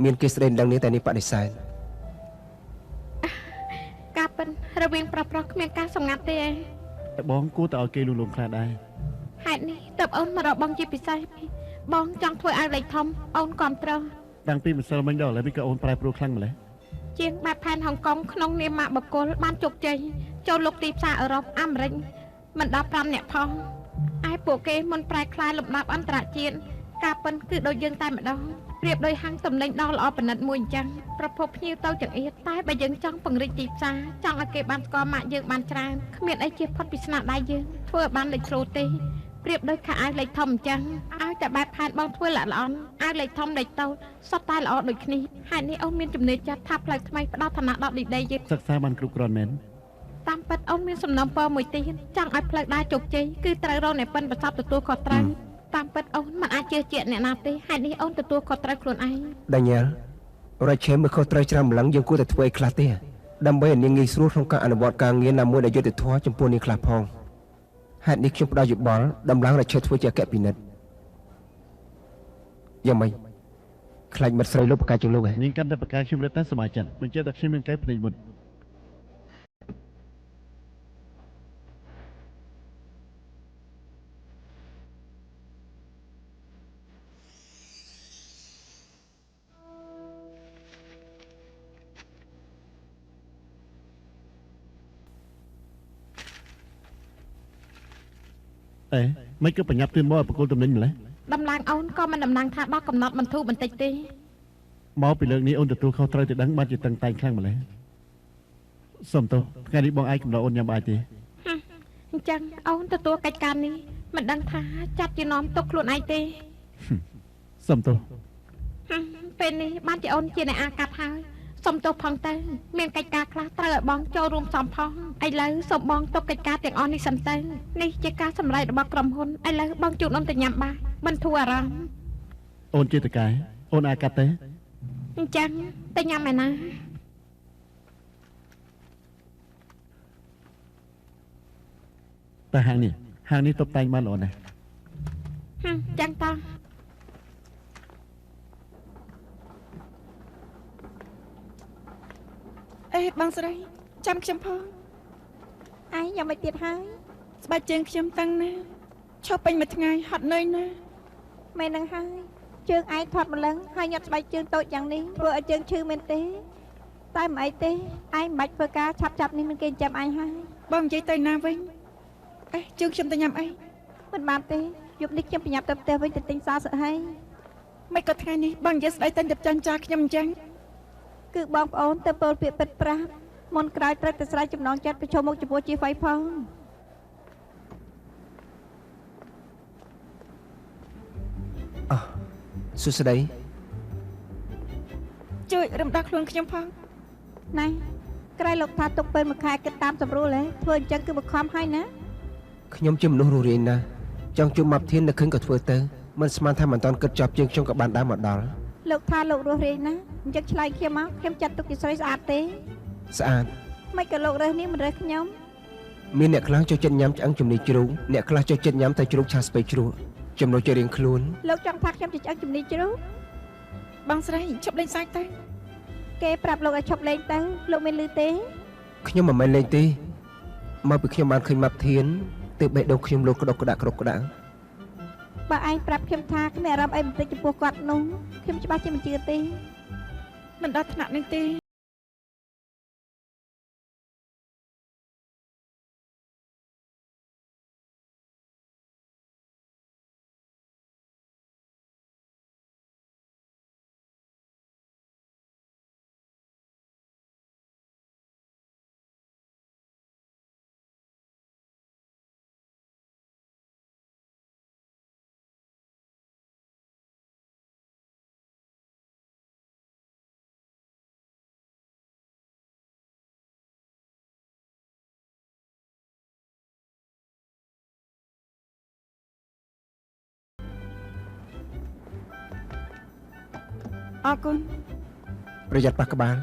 មានគេស្ដីដឹងនេះតែនេះបដិសេធ
ការពិនរវាងប្រុសគ្មានការសម្ងាត់ទេហ៎
តែបងគួរតែឲ្យគេលួងលោមខ្លះដែរ
ហេតុនេះតើអូនមករកបងជាពិសេសបងចង់ធ្វើឲ្យលេខធំអូនគ្រប់ត្រ
តាំងពីម្សិលមិញដល់ឥឡូវនេះក៏អូនប្រែប្រួលខ្លាំងម្ល៉េះ
ជាងបែបផែនហុងកុងក្នុងនាមបកគលបានជោគជ័យចូលលុកទីផ្សារអឺរ៉ុបអាមេរិកមិនដល់5នាក់ផងឯពួកគេមិនប្រែក្លាយលំដាប់អន្តរជាតិការពិនគឺដូចយើងតែម្ដងប្រៀបដោយហាងទំនិញដ៏ល្អប្រណិតមួយអញ្ចឹងប្រភពភ្ញៀវទៅចង្អៀតតែបើយើងចង់ពង្រីកទីផ្សារចង់ឲ្យគេបានស្គាល់ម៉ាកយើងបានច្រើនគ្មានអីជាផុតពីស្នាដៃយើងធ្វើឲ្យបានលេចធ្លោទេប្រៀបដូចខោអាវលេខធំអញ្ចឹងឲ្យតែបែបផែនបងធ្វើល្អល្អន់អាវលេខធំលេខតូចសុទ្ធតែល្អដូចគ្នាហើយនេះអូនមានជំនឿចិត្តថាផ្លូវថ្មីផ្ដល់ឋានៈដល់ D-Day យើង
សិក្សាបានគ្រប់គ្រាន់មែន
ត ពិតអូនមានសំណុំពរមួយទៀតចង់ឲ្យផ្លូវដើរជោគជ័យគឺត្រូវរកអ្នកប៉ិនប្រសពទទួលខុសត្រូវតាមពិតអូនមិនអាចជឿជាក់អ្នកណាទេហេតុនេះអូនទទួលខុសត្រូវខ្លួនឯង
Daniel រ៉ាឆេមមើលខុសត្រូវច្រើនម្លឹងយើងគួរតែធ្វើឲ្យខ្លះទេដើម្បីឲ្យនាងងាយស្រួលក្នុងការអនុវត្តការងារណាមួយដែលយុត្តិធម៌ចំពោះនាងខ្លះផងហេតុនេះខ្ញុំផ្ដល់យោបល់ដំឡើងរ៉ាឆេធ្វើជាអគ្គពិនិត្យយ៉ាងម៉េចខ្លាចមិត្តស្រីលោកប្រកាសជាងលោកហ៎
នាងកាន់តែប្រកាសខ្ញុំរត់តែសមាជិកបញ្ជាក់តែខ្ញុំមានកែភ្នែកមុន មិនក៏បញ្ញាប់ទឿនមកបកគលតំណែងម្លេះ
ដំឡើងអូនក៏មិនដំណឹងថាដល់កំណត់បន្ធូរបន្តិចទេ
មកពីលើកនេះអូនទទួលខុសត្រូវទៅដឹងបានជាតឹងតែងខ្លាំងម្លេះសុំទោសថ្ងៃនេះបងអាចកំដៅអូនញ៉ាំបាយទេ
អញ្ចឹងអូនទទួលកិច្ចការនេះមិនដឹងថាចាត់ជានាំទុកខ្លួនឯងទេ
សុំទោស
ពេលនេះបានជាអូនជាអ្នកអាកាត់ហើយសុំទោសផងទៅមានកិច្ចការខ្លះត្រូវឲ្យបងចូលរួមសំផងឥឡូវសូមបងទុកកិច្ចការទាំងអស់នេះសិនទៅនេះជាការសម្រេចរបស់ក្រុមហ៊ុនឥឡូវបងជួបនំទៅញ៉ាំបាយបន្ធូរអារម្មណ៍
អូនជាតកែអូនអាចកាត់ទេ
អញ្ចឹងទៅញ៉ាំឯណា
តែហាងនេះតុបតែងបានល្អណាស់
ចឹងតោះ
អេបងស្រីចាំខ្ញុំផង
ឯងយ៉ាងម៉េចទៀតហើយ
ស្បែកជើងខ្ញុំតាំងណាឈប់ពេញមួយថ្ងៃហត់នឿយណា
មែននឹងហើយជើងឯងធាត់ម្លឹងហើយញាត់ស្បែកជើងតូចយ៉ាងនេះធ្វើឲ្យជើងឈឺមែនទេតែមិនអីទេឯងមិនបាច់ធ្វើការឆាប់នេះមិនគេចាំឯងហើយ
បងនិយាយទៅណាវិញអេជើងខ្ញុំទៅញ៉ាំអី
មិនបានទេយប់នេះខ្ញុំប្រញាប់ទៅផ្ទះវិញទៅទិញសាសក់ហើយ
មិនក៏ថ្ងៃនេះបងនិយាយស្ដីតែទៅចាញ់ចាខ្ញុំអញ្ចឹង
គឺបងប្អូនទៅពោលពាក្យពិតប្រាស់មុនក្រោយត្រូវតែស្រ័យចំណងចិត្តប្រជុំមុខចំពោះជាហ្វៃផង
សួស្តី
ជួយរំដោះខ្លួនខ្ញុំផង
ណែក្រែលោកថាទុកពេលមួយខែគិតតាមសម្រួលហ៎ធ្វើអញ្ចឹងគឺបខំហើយណា
ខ្ញុំជាមនុស្សរស់រាយណាស់ចង់ជួបម៉ាប់ធាននៅខឹងក៏ធ្វើទៅមិនស្មានថាមិនតាន់គិតចប់ជាងខ្ញុំក៏បានដើរមកដល់
លោកថាលោករស់រាយណាស់អញ្ចឹងឆ្លើយខ្ញុំមកខ្ញុំចាត់ទុកជាស្រីស្អាតទេ
ស្អាត
មិនក៏លោករើសនេះមិនរើសខ្ញុំ
មានអ្នកខ្លះចូលចិត្តញ៉ាំឆ្អឹងជំនីជ្រូកអ្នកខ្លះចូលចិត្តញ៉ាំតែជ្រូកឆាស្ពៃជ្រក់ចំណុចជារៀងខ្លួន
លោកចង់ថាខ្ញុំជាឆ្អឹងជំនីជ្រូក
បងស្រីឈប់លេងសាច់ទៅ
គេប្រាប់លោកឲ្យឈប់លេងទៅលោកមានឮទេ
ខ្ញុំមិនមែនលេងទេមកពីខ្ញុំបានឃើញម៉ាប់ធានទើបបេះដូងខ្ញុំលោកក្តុកក្តាក់ក្តុកក្តាក់
បើឯងប្រាប់ខ្ញុំថាគ្មានអារម្មណ៍អីបន្តិចចំពោះគាត់នោះខ្ញុំច្បាស់ជាមិនជឿទេ
មិនដល់ថ្នាក់នេះទេ អរគុណ
ប្រយ័ត្នប៉ះក្បាល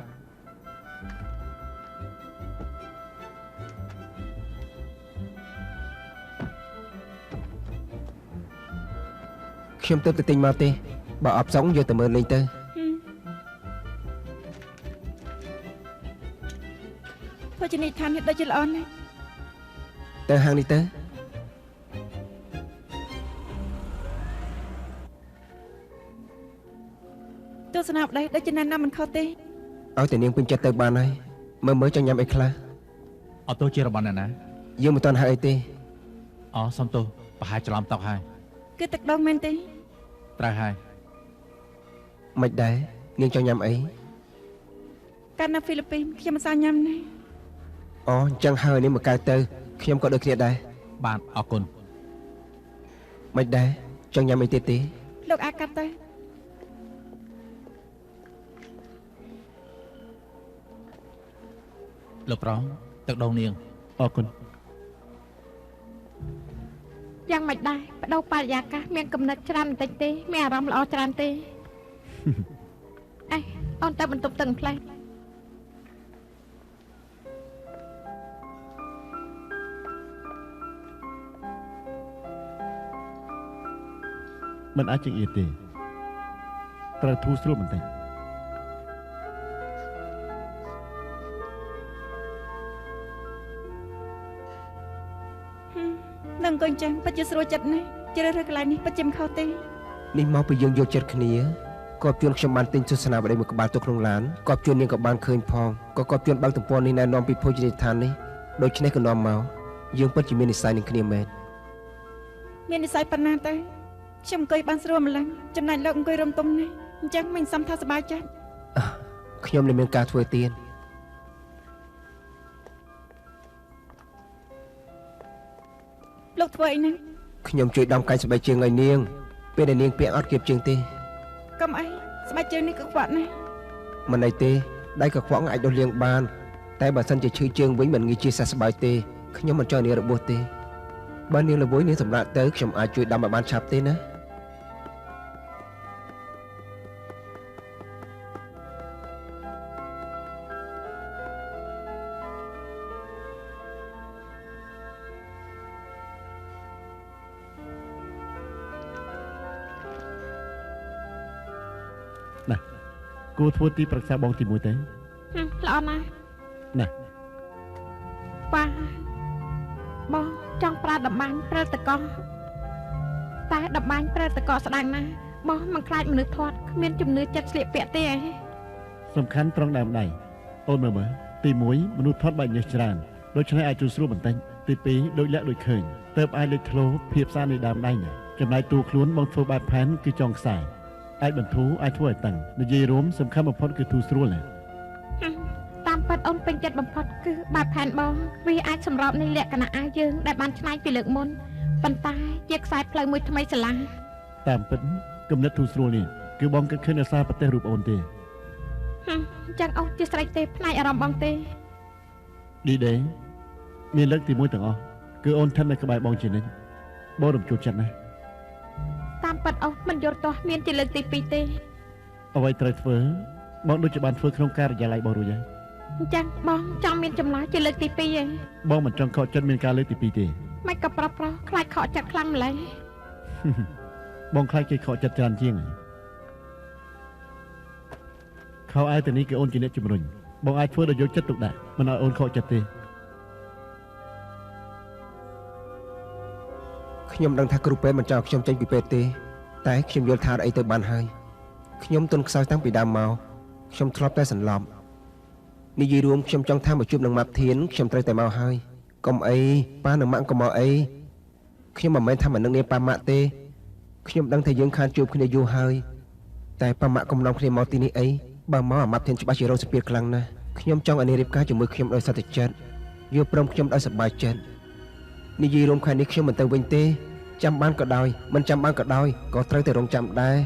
ខ្ញុំទៅទិញមកទេបើអបសងយកទៅមើលលេងទៅ
ភោជនីយដ្ឋាននេះដូចជាល្អណាស់
ទៅហាងនេះទៅ
ទស្សនាបដីដូចជាណែនាំមិនខុសទេ
ឲ្យតែនាងពេញចិត្តទៅបានហើយមើលចង់ញ៉ាំអីខ្លះ
អត់ទោសជារបស់អ្នកណា
យើងមិនទាន់ហៅអីទេ
អូសុំទោសប្រហែលច្រឡំតុកហើយ
គឺទឹកដោងមែនទេ
ត្រូវហើយ
មិនដែរនាងចង់ញ៉ាំអី
កាលនៅហ្វីលីពីនខ្ញុំមិនសាញញ៉ាំណា
អូអញ្ចឹងហើយនេះមកកៅទៅខ្ញុំក៏ដូចគ្នាដែរ
បាទអរគុណ
មិនដែរចង់ញ៉ាំអីទៀតទេ
លោកអាកាត់ទៅ
លោកប្រងទឹកដងនាង
អរគុណ
យ៉ាងមិនដែរបដូរបរិយាកាសមានគំនិតច្រើនបន្តិចទេមានអារម្មណ៍ល្អច្រើនទេអេអូនទៅបន្ទប់ទឹកផ្លែ
មិនអាចចង្អៀតទេត្រូវធូរស្រួលបន្តិច
នឹងអង្គុយចឹងពិតជាស្រួលចិត្តណាស់ជ្រើសរើសកន្លែងនេះពិតជាមិនខុសទេ
នេះមកពីយើងយកចិត្តគ្នាក៏ជួនខ្ញុំបានទិញទស្សនាបដីមួយក្បាលទៅក្នុងឡានក៏ជួននាងក៏បានឃើញផងក៏ជួនបើកទំព័រនេះណែនាំពីភោជនីយដ្ឋាននេះដូច្នេះក៏នាំមកយើងពិតជាមាននិស្ស័យនឹងគ្នាមែន
មាននិស្ស័យប៉ុណ្ណាទៅខ្ញុំអង្គុយបានស្រួលម្លឹងចំណែកលោកអង្គុយរំទុំនេះអញ្ចឹងមិនសំថាសប្បាយចិត្ត
ខ្ញុំនឹងមានការធ្វើទៀត
លោកធ្វើអីហ្នឹង
ខ្ញុំជួយដំកាញ់ស្បែកជើងឲ្យនាងពេលដែលនាងពាក់អត់គៀបជើងទេ
កុំអីស្បែកជើងនេះក៏ខ្វាក់ណាស់
មិនអីទេដៃក៏ខ្វក់អាចដុសលាងបានតែបើសិនជាឈឺជើងវិញមិនងាយជាសះស្បើយទេខ្ញុំមិនចង់នាងរបួសទេបើនាងល្វើយនាងសម្រាប់ទៅខ្ញុំអាចជួយដំឲ្យបានឆាប់ទេណា
គួរធ្វើទីប្រឹក្សាបងទី1ទេ
ល្អណាស់
ណា
ប៉ាបងចង់ប្រើដំបាញ់ព្រិលតកោតែដំបាញ់ព្រិលតកោស្ដាយណាស់បងមិនខ្លាចមនុស្សធាត់គ្មានជំនឿចិត្តស្លៀកពាក់ទេអី
សំខាន់ត្រង់ដើមដៃអូនមើលទី1មនុស្សថត់បែកញើសច្រើនដូច្នេះអាចជួយស្រួលបន្តិចទី2ដូចលាក់ដូចឃើញទៅអាចលេចធ្លោភាពស្អាតនៃដើមដៃនេះចំណែកតួខ្លួនបងធ្វើបែបផែនគឺចងខ្សែអាចបន្ធូរអាចធ្វើឲ្យតឹងនិយាយរួមសំខាន់បំផុតគឺធូរស្រួលណា
តាមពិតអូនពេញចិត្តបំផុតគឺបែបផែនបងវាអាចសម្របនៃលក្ខណៈអាវយើងដែលបានច្នៃពីលើកមុនប៉ុន្តែជាខ្សែផ្លូវមួយថ្មីស្រឡះ
តាមពិតគំនិតធូរស្រួលនេះគឺបងគិតឃើញអាសាប្រទេសរូបអូនទេ
អញ្ចឹងអូនជាស្រេចទេផ្នែកអារម្មណ៍បងទេ
ឌីដេមានលើកទី1ទាំងអស់គឺអូនថិននៅក្បែរបងជានិច្ចបងរំជួលចិត្តណាស់
តាមពិតអូនមិនយល់ទាស់មានជាលើកទី2ទេ
អ្វីត្រូវធ្វើបងដូចជាបានធ្វើក្នុងការិយាល័យបងរួចហើយ
អញ្ចឹងបងចង់មានចម្លើយជាលើកទី2ឯង
បងមិនចង់ខកចិត្តមានការលើកទី2ទេ
មិនក៏ប្រុសខ្លាចខកចិត្តខ្លាំងម្ល៉េះ
បងខ្លាចគេខកចិត្តច្រើនជាងខោអាវទៅនេះគឺអូនជាអ្នកជំរុញបងអាចធ្វើដោយយកចិត្តទុកដាក់មិនឲ្យអូនខកចិត្តទេ
ខ្ញុំដឹងថាគ្រូពេទ្យមិនចង់ខ្ញុំចេញពីពេទ្យទេតែខ្ញុំយល់ថាអីទៅបានហើយខ្ញុំទន់ខ្សោយតាំងពីដើមមកខ្ញុំធ្លាប់តែសន្លប់និយាយរួមខ្ញុំចង់ថាមកជួបនឹងម៉ាប់ធានខ្ញុំត្រូវតែមកហើយកុំអីប៉ានឹងម៉ាក់កុំមកអីខ្ញុំមិនមែនថាមិននឹងនាងប៉ាម៉ាក់ទេខ្ញុំដឹងថាយើងខានជួបគ្នាយូរហើយតែប៉ាម៉ាក់កុំនាំគ្នាមកទីនេះអីបើមកអាម៉ាប់ធានច្បាស់ជារងសម្ពាធខ្លាំងណាស់ខ្ញុំចង់ឲ្យនាងរៀបការជាមួយខ្ញុំដោយសន្តិចិត្តយល់ព្រមខ្ញុំដោយសប្បាយចិត្តនិយាយរួមខែនេះខ្ញុំមិនទៅវិញទេចាំបានក៏ដោយមិនចាំបានក៏ដោយក៏ត្រូវតែរងចាំដែរ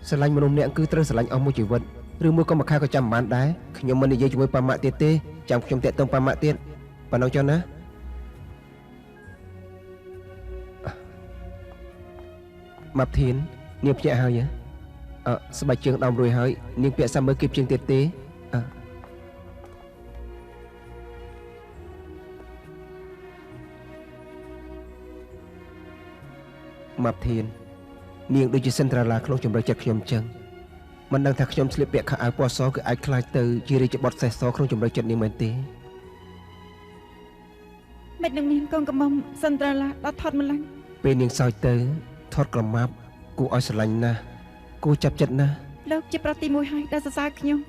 ស្រឡាញ់មនុស្សម្នាក់គឺត្រូវស្រឡាញ់អស់មួយជីវិតឬមួយក៏មួយខែក៏ចាំបានដែរខ្ញុំមិននិយាយជាមួយប៉ាម៉ាក់ទៀតទេចាំខ្ញុំតាក់ទងប៉ាម៉ាក់ទៀតប៉ណ្ណឹងចុះណាម៉ាប់ធាននាងភ្ញាក់ហើយស្បែកជើងដំរួយហើយនាងពាក់សាមើគៀបជើងទៀតទេម៉ាប់ធាននាងដូចជាសិនត្រាឡាក្នុងជំរឿចិត្តខ្ញុំអញ្ចឹងមិនដឹងថាខ្ញុំស្លៀកពាក់ខោអាវពណ៌សគឺអាចខ្លាចទៅជារាជបុត្រសេះសក្នុងជំរឿចិត្តនាងមែនទេ
មិននឹងមានកូនកំមុំសិនត្រាឡាដល់ថត់ម្ល៉េះ
ពេលនាងសើចទៅថត់ក្រមាប់គួរឲ្យស្រឡាញ់ណាស់គួរចាប់ចិត្តណាស់
លោកជាប្រុសទី1ហើយដែលសរសើរខ្ញុំ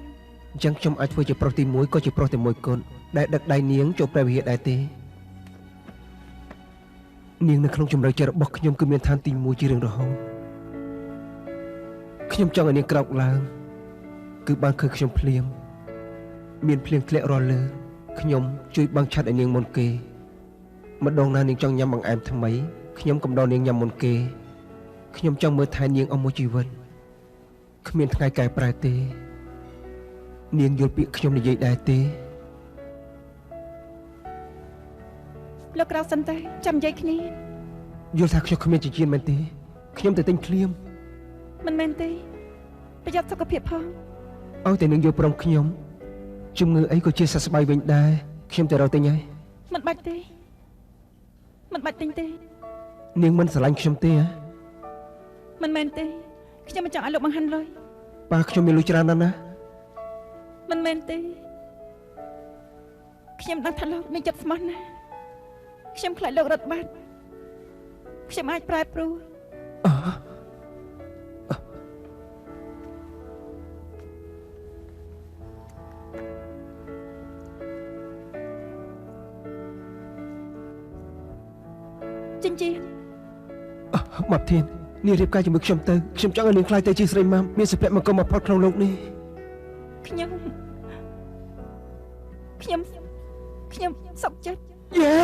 អញ្ចឹងខ្ញុំអាចធ្វើជាប្រុសទី1ក៏ជាប្រុសទី1កូនដែលដឹកដៃនាងចូលព្រះវិហារដែរទេនាងនៅក្នុងជំរឿចិត្តរបស់ខ្ញុំគឺមានឋានទី1ជារៀងរហូតខ្ញុំចង់ឲ្យនាងក្រោកឡើងគឺបានឃើញខ្ញុំភ្លាមមានភ្លៀងធ្លាក់រាល់លើខ្ញុំជួយបាំងឆាត់ឲ្យនាងមុនគេម្ដងណានាងចង់ញ៉ាំបង្អែមថ្មីខ្ញុំកំដរនាងញ៉ាំមុនគេខ្ញុំចង់មើលថែនាងអស់មួយជីវិតគ្មានថ្ងៃកែប្រែទេនាងយល់ពាក្យខ្ញុំនិយាយដែរទេ
លោកក្រៅសិនតែចាំនិយាយគ្នា
យល់ថាខ្ញុំគ្មានជាជាមែនទេខ្ញុំទៅទិញឃ្លាម
មិនមែនទេប្រយ័ត្នសុខភាពផង
ឲ្យតែនឹងយកព្រមខ្ញុំជំងឺអីក៏ជាសះស្បើយវិញដែរខ្ញុំទៅរកទិញហើយ
មិនបាច់ទេមិនបាច់ទិញទេ
នាងមិនស្រឡាញ់ខ្ញុំទេហ៎
មិនមែនទេខ្ញុំមិនចង់ឲ្យលោកបង្ហាញលុយ
ប៉ាខ្ញុំមានលុយច្រើនណាស់ណា
មិនមែនទេខ្ញុំដឹងថាលោកមានចិត្តស្មោះណាស់ខ្ញុំខ្លាចលោករត់បាត់ខ្ញុំអាចប្រែប្រួល ចិញ្ចៀន
មកធាននាងរៀបការជាមួយខ្ញុំទៅខ្ញុំចង់ឲ្យនាងខ្លាយទៅជាស្រីម៉ាំមានសុភមង្គលបំផុតក្នុងโลกនេះ
ខ្ញុំសុខចិត្ត
យេ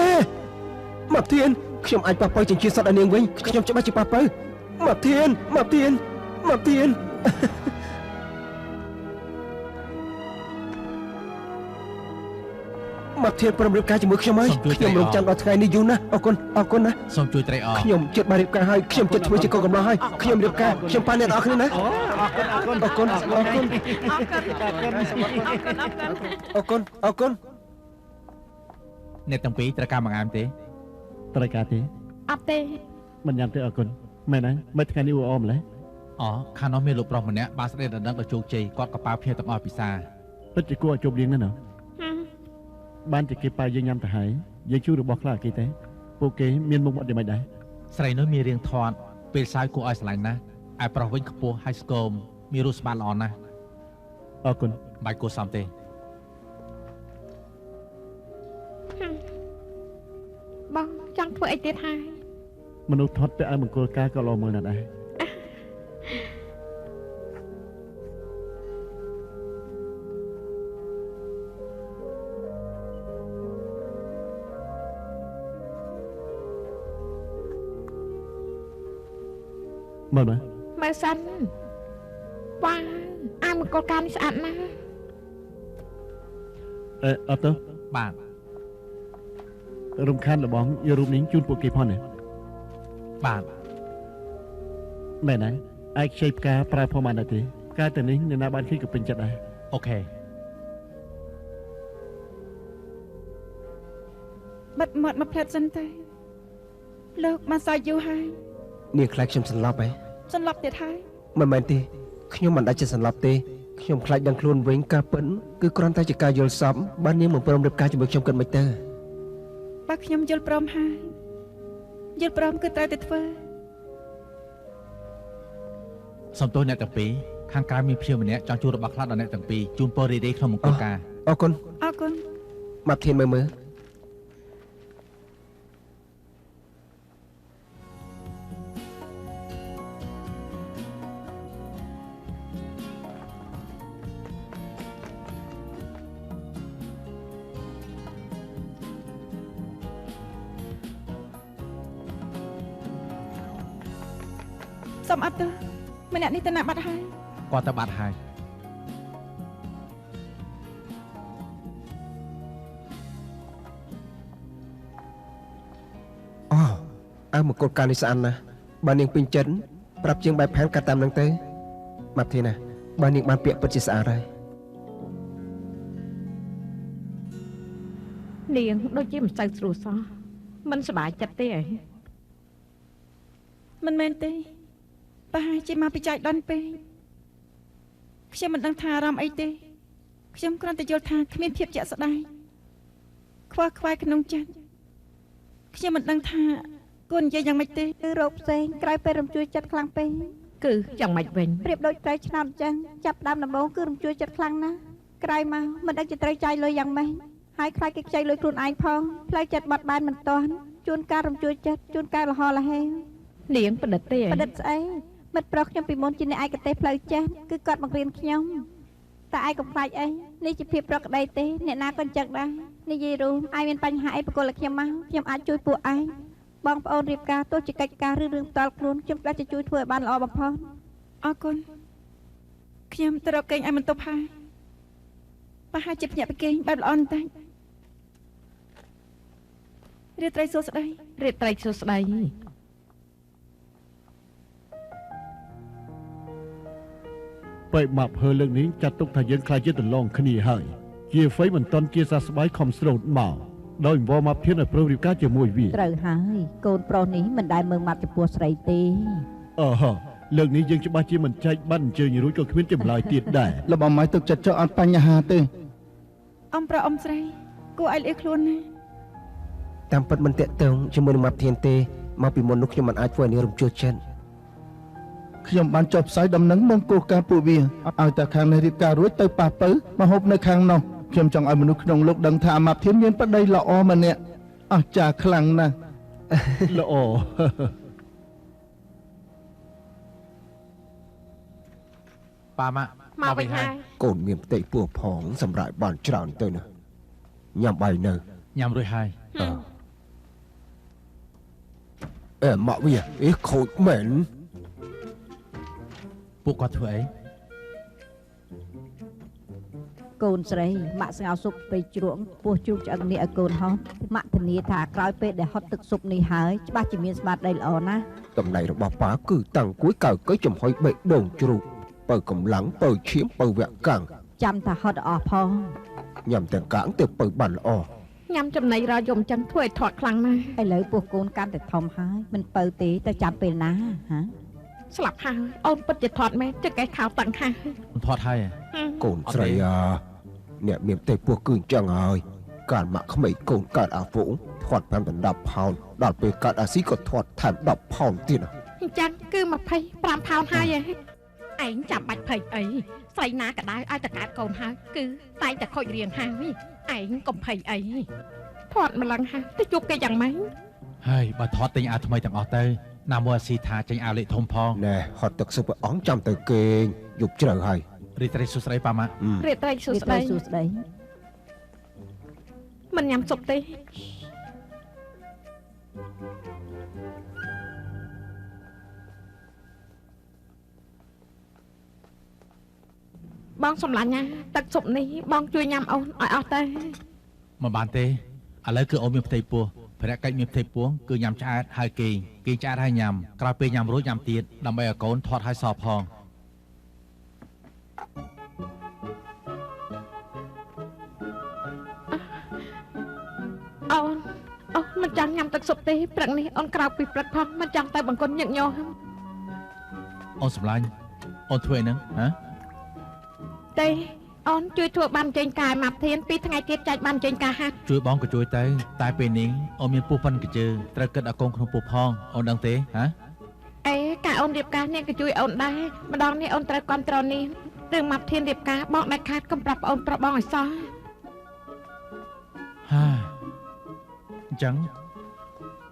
មកធានខ្ញុំអាចប៉ះប៉ូវចិញ្ចៀនសតឲ្យនាងវិញខ្ញុំច្បាស់ជាប៉ះប៉ូវមកធានមកធានមកធានមកធានព្រមរៀបការជាមួយខ្ញុំហើយខ្ញុំរងចាំដល់ថ្ងៃនេះយូរណាស់អរគុណណា
សូមជួយត្រេកអរ
ខ្ញុំចិត្តបានរៀបការហើយខ្ញុំចិត្តធ្វើជាកូនកំឡោះហើយខ្ញុំរៀបការខ្ញុំប៉ាអ្នកនរគ្នាណាអរគុណ
អ្នកទាំងពីរត្រូវការបង្អែមទេ
ត្រូវការទេ
អត់ទេ
មិនញ៉ាំទេអរគុណមែនហើយមិនថ្ងៃនេះអ៊ំម្លេះ
អូខាងនោះមានលោកប្រុសម្នាក់បានស្ដីដណ្ដឹងដល់ជោគជ័យគាត់ក៏ប៉ាវភៀទាំងអស់ពិសា
ពិតជាគួរឲ្យជប់លៀងណាស់ណ៎ បានជាគេប៉ាយើងញ៉ាំទៅហើយយើងជួយរបស់ខ្លះគេទេពួកគេមានមុខមាត់យ៉ាងម៉េចដែរ
ស្រីនោះមានរាងធាត់ពេលសើចគួរឲ្យស្រឡាញ់ណាស់ឯប្រុសវិញខ្ពស់ហើយស្គមមានរូបស្បែកល្អណាស់
អរគុណ
បាច់គួរសមទេ
បងចង់ធ្វើអីទៀតហើយ
មនុស្សថត់ពាក់ឲ្យមង្គលការក៏ល្អមើលណាស់ដែរ
មើលសិនវ៉ាអាមង្គលការនេះស្អាតណាស់
អត់ទៅ
បាទ
រំខានរបស់យករូបនេះជូនពួកគេផងណា
បាទ
មែនហើយអាចខ្ចីផ្កាប្រើផងបានដែរទេការទៅនេះអ្នកណាបានឃើញក៏ពេញចិត្តដែរ
អូខេ
បាត់មាត់មកផ្លែតសិនតែលោកបានសើចយូរហើយ
នាងខ្លាចខ្ញុំសន្លប់ហ៎
សន្លប់ទៀតហើយ
មិនមែនទេខ្ញុំមិនដាច់ចិត្តសន្លប់ទេខ្ញុំខ្លាចដឹងខ្លួនវិញការពិនគឺគ្រាន់តែជាការយល់សប្តិបាននាងមិនព្រមរៀបការជាមួយខ្ញុំគិតមិនទៅ
បើខ្ញុំយល់ព្រមហើយយល់ព្រមគឺត្រូវតែធ្វើ
សំទោសអ្នកទាំងពីរខាងក្រៅមានភ្ញៀវម្នាក់ចង់ជួបរបស់ខ្លះដល់អ្នកទាំងពីរជូនពររីករាយក្នុងមង្គលការ
អរគុណ
មកធានមើល
សុំអត់ទៅម្នាក់នេះទៅណាបាត់ហើយ
គាត់ទៅបាត់ហើយ
អូអើមង្គលការនេះស្អាតណាស់បើនាងពេញចិត្តប្រាប់ជាងបែបផែនកាត់តាមនឹងទៅមកធានណាបើនាងបានពាក្យពិតជាស្អាតហើយ
នាងដូចជាមិនសូវស្រួលសោះមិនសប្បាយចិត្តទេអី
មិនមែនទេប្រហែលជាមកពីចៃដន្យពេកខ្ញុំមិនដឹងថាអារម្មណ៍អីទេខ្ញុំគ្រាន់តែយល់ថាគ្មានភាពជាក់ស្ដែងខ្វល់ខ្វាយក្នុងចិត្តខ្ញុំមិនដឹងថាគួរនិយាយយ៉ាងម៉េចទេ
គឺរោគផ្សេងក្រោយពេលរំជួយចិត្តខ្លាំងពេក
គឺយ៉ាងម៉េចវិញ
ប្រៀបដូចត្រីឆ្នោតអញ្ចឹងចាប់ដើមដំបូងគឺរំជួយចិត្តខ្លាំងណាស់ក្រោយមកមិនដឹងជាត្រូវចាយលុយយ៉ាងម៉េចហើយខ្លាចគេខ្ចីលុយខ្លួនឯងផងផ្លូវចិត្តបាត់បែនមិនទាន់ជួនការរំជួយចិត្តជួនការលហលហេវ
នាងប្រឌិតទេអី
ប្រឌិតស្អីមិត្តប្រុសខ្ញុំពីមុនជាអ្នកឯកទេសផ្លូវចិត្តគឺគាត់បង្រៀនខ្ញុំតែឯងកំខ្លាចអីនេះជាភាពប្រក្រតីទេអ្នកណាក៏អញ្ចឹងដែរនិយាយរួមឯងមានបញ្ហាអីបកលខ្ញុំមកខ្ញុំអាចជួយពួកឯងបងប្អូនរៀបការទោះជាកិច្ចការឬរឿងផ្ទាល់ខ្លួនខ្ញុំក្លាចจะជួយធ្វើឲ្យបានល្អបំផុត
អរគុណខ្ញុំទៅរកគេងឲ្យបន្ទប់ហើយប្រហែលជាភ្ញាក់ពីគេងបែបល្អបន្តិច រាត្រីសួស្តី
រាត្រីសួស្តី
បែបម៉ាប់ហើលើកនេះចាត់ទុកថាយើងខ្លាចជាដលងគ្នាហើយជាហ្វៃមិនតន់ជាសះស្បើយខំស្រោតមកដោយវល់មកធានឲ្យប្រុសរៀបការជាមួយវា
ត្រូវហើយកូនប្រុសនេះមិនដែលមើងម៉ាត់ចំពោះស្រីទេ
អឺហ៎លើកនេះយើងច្បាស់ជាមិនចែកបានអញ្ជើញរួចក៏គ្មានចម្លើយទៀតដែរ
លោកបងម៉ៃទុកចិត្តចុះអត់បញ្ហាទេ
អំប្រុសអំស្រីគួរឲ្យលៀកខ្លួនណា
តាមពិតមិនតាក់ទងជាមួយនឹងម៉ាប់ធានទេមកពីមុននោះខ្ញុំមិនអាចធ្វើឲ្យនាងរំជួលចិត្ត
ខ្ញុំបានចុះផ្សាយដំណឹងមកគោលការណ៍ពួកវាឲ្យតែខាងនេះរៀបការរួចទៅប៉ះពៅមកហូបនៅខាងនោះខ្ញុំចង់ឲ្យមនុស្សក្នុងលោកដឹងថាអាម៉ាប់ធានមានប្តីល្អម្នាក់អស្ចារ្យខ្លាំងណាស់
ល្អ
ប៉ាម៉ាក់
មកវិញហើយក
ូនមានផ្ទៃពោះផងសម្រាប់បានច្រើនទៅណាញ៉ាំបាយនៅ
ញ៉ាំរួចហើយ
អេម៉ាក់វាអេខូចមែន
ពួកគាត់ធ្វើអី
កូនស្រីម៉ាក់ស្ងោរស៊ុបទៅជ្រក់ពោះជ្រូកឆ្អឹងនេះឲ្យកូនហត់ម៉ាក់ធានាថាក្រោយពេលដែលហត់ទឹកស៊ុបនេះហើយច្បាស់ជាមានស្មារតីល្អណាស់
តំណែងរបស់ប៉ាគឺតាំងគួយកៅកុយចំហុយបេះដូងជ្រូកបើកម្លាំងបើឈាមបើវៈកាំង
ចាំថាហត់អស់ផង
ញ៉ាំទាំងកាងទៅបើបានល្អ
ញ៉ាំចំណីរយំចឹងធ្វើឲ្យធាត់ខ្លាំងណាស់
ឥឡូវពោះកូនកាន់តែធំហើយមិនបើទេទៅចាំពេលណាហា
ស្លាប់ហើយអូនពិតជាធាត់មែនចុះកែខោតាំងហើយ
មិនធាត់ហើយក
ូនស្រីអ្នកមានផ្ទៃពោះគឺអញ្ចឹងហើយការម៉ាក់ក្មេងកូនកើតអាហ្វូងធាត់5ដល់10ផោនដល់ពេលកើតអាស៊ីក៏ធាត់ថែម10ផោនទៀត
អញ្ចឹងគឺ25ផោនហើយឯងចាំបាច់ភ័យអីស្រីណាក៏ដោយឲ្យតកើតកូនហើយគឺតែងតែខូចរៀងហើយឯងកុំភ័យអីធាត់ម្លឹងហើយទៅជួបគេយ៉ាងម៉េច
ហើយបើធាត់ទិញអាវថ្មីទាំងអស់ទៅណាមួយអាស៊ីថាចេញអាវលេខធំផង
ណែហត់ទឹកស៊ុបអងចាំទៅគេងយប់ជ្រៅហើយ
រីត្រីសួស្តីប៉ាម៉ាក់
រាត្រីសួស្តី
សួស្តី
មិនញ៉ាំស៊ុបទេបងសម្លាញ់ណាទឹកស៊ុបនេះបងជួយញ៉ាំអូនឲ្យអស់ទៅ
មិនបានទេឥឡូវគឺអូនមានផ្ទៃពោះភារកិច្ចមានផ្ទៃពោះគឺញ៉ាំឆ្អែតហើយគេងឆ្អែតហើយញ៉ាំក្រោយពេលញ៉ាំរួចញ៉ាំទៀតដើម្បីឲ្យកូនធាត់ហើយសផង
អូនមិនចង់ញ៉ាំទឹកស៊ុបទេព្រឹកនេះអូនក្រោកពីព្រឹកផងមិនចង់ទៅបង្គន់ញឹកញយ
អូនសម្លាញ់អូនធ្វើអីហ្នឹងហ៎
ទេអូនជួយធ្វើបានចេញការម៉ាប់ធាន2ថ្ងៃទៀតចែកបានចេញការហាត់
ជួយបងក៏ជួយទៅតែពេលនេះអូនមានពោះប៉ិនកជើត្រូវគិតឲ្យកូនក្នុងពោះផងអូនដឹងទេហ៎
អេការអូនរៀបការនេះក៏ជួយអូនដែរម្ដងនេះអូនត្រូវគ្រប់ត្រនេះរឿងម៉ាប់ធានរៀបការបងដាច់ខាតកុំប្រាប់អូនប្រាប់បងឲ្យសោះ
ហាអញ្ចឹង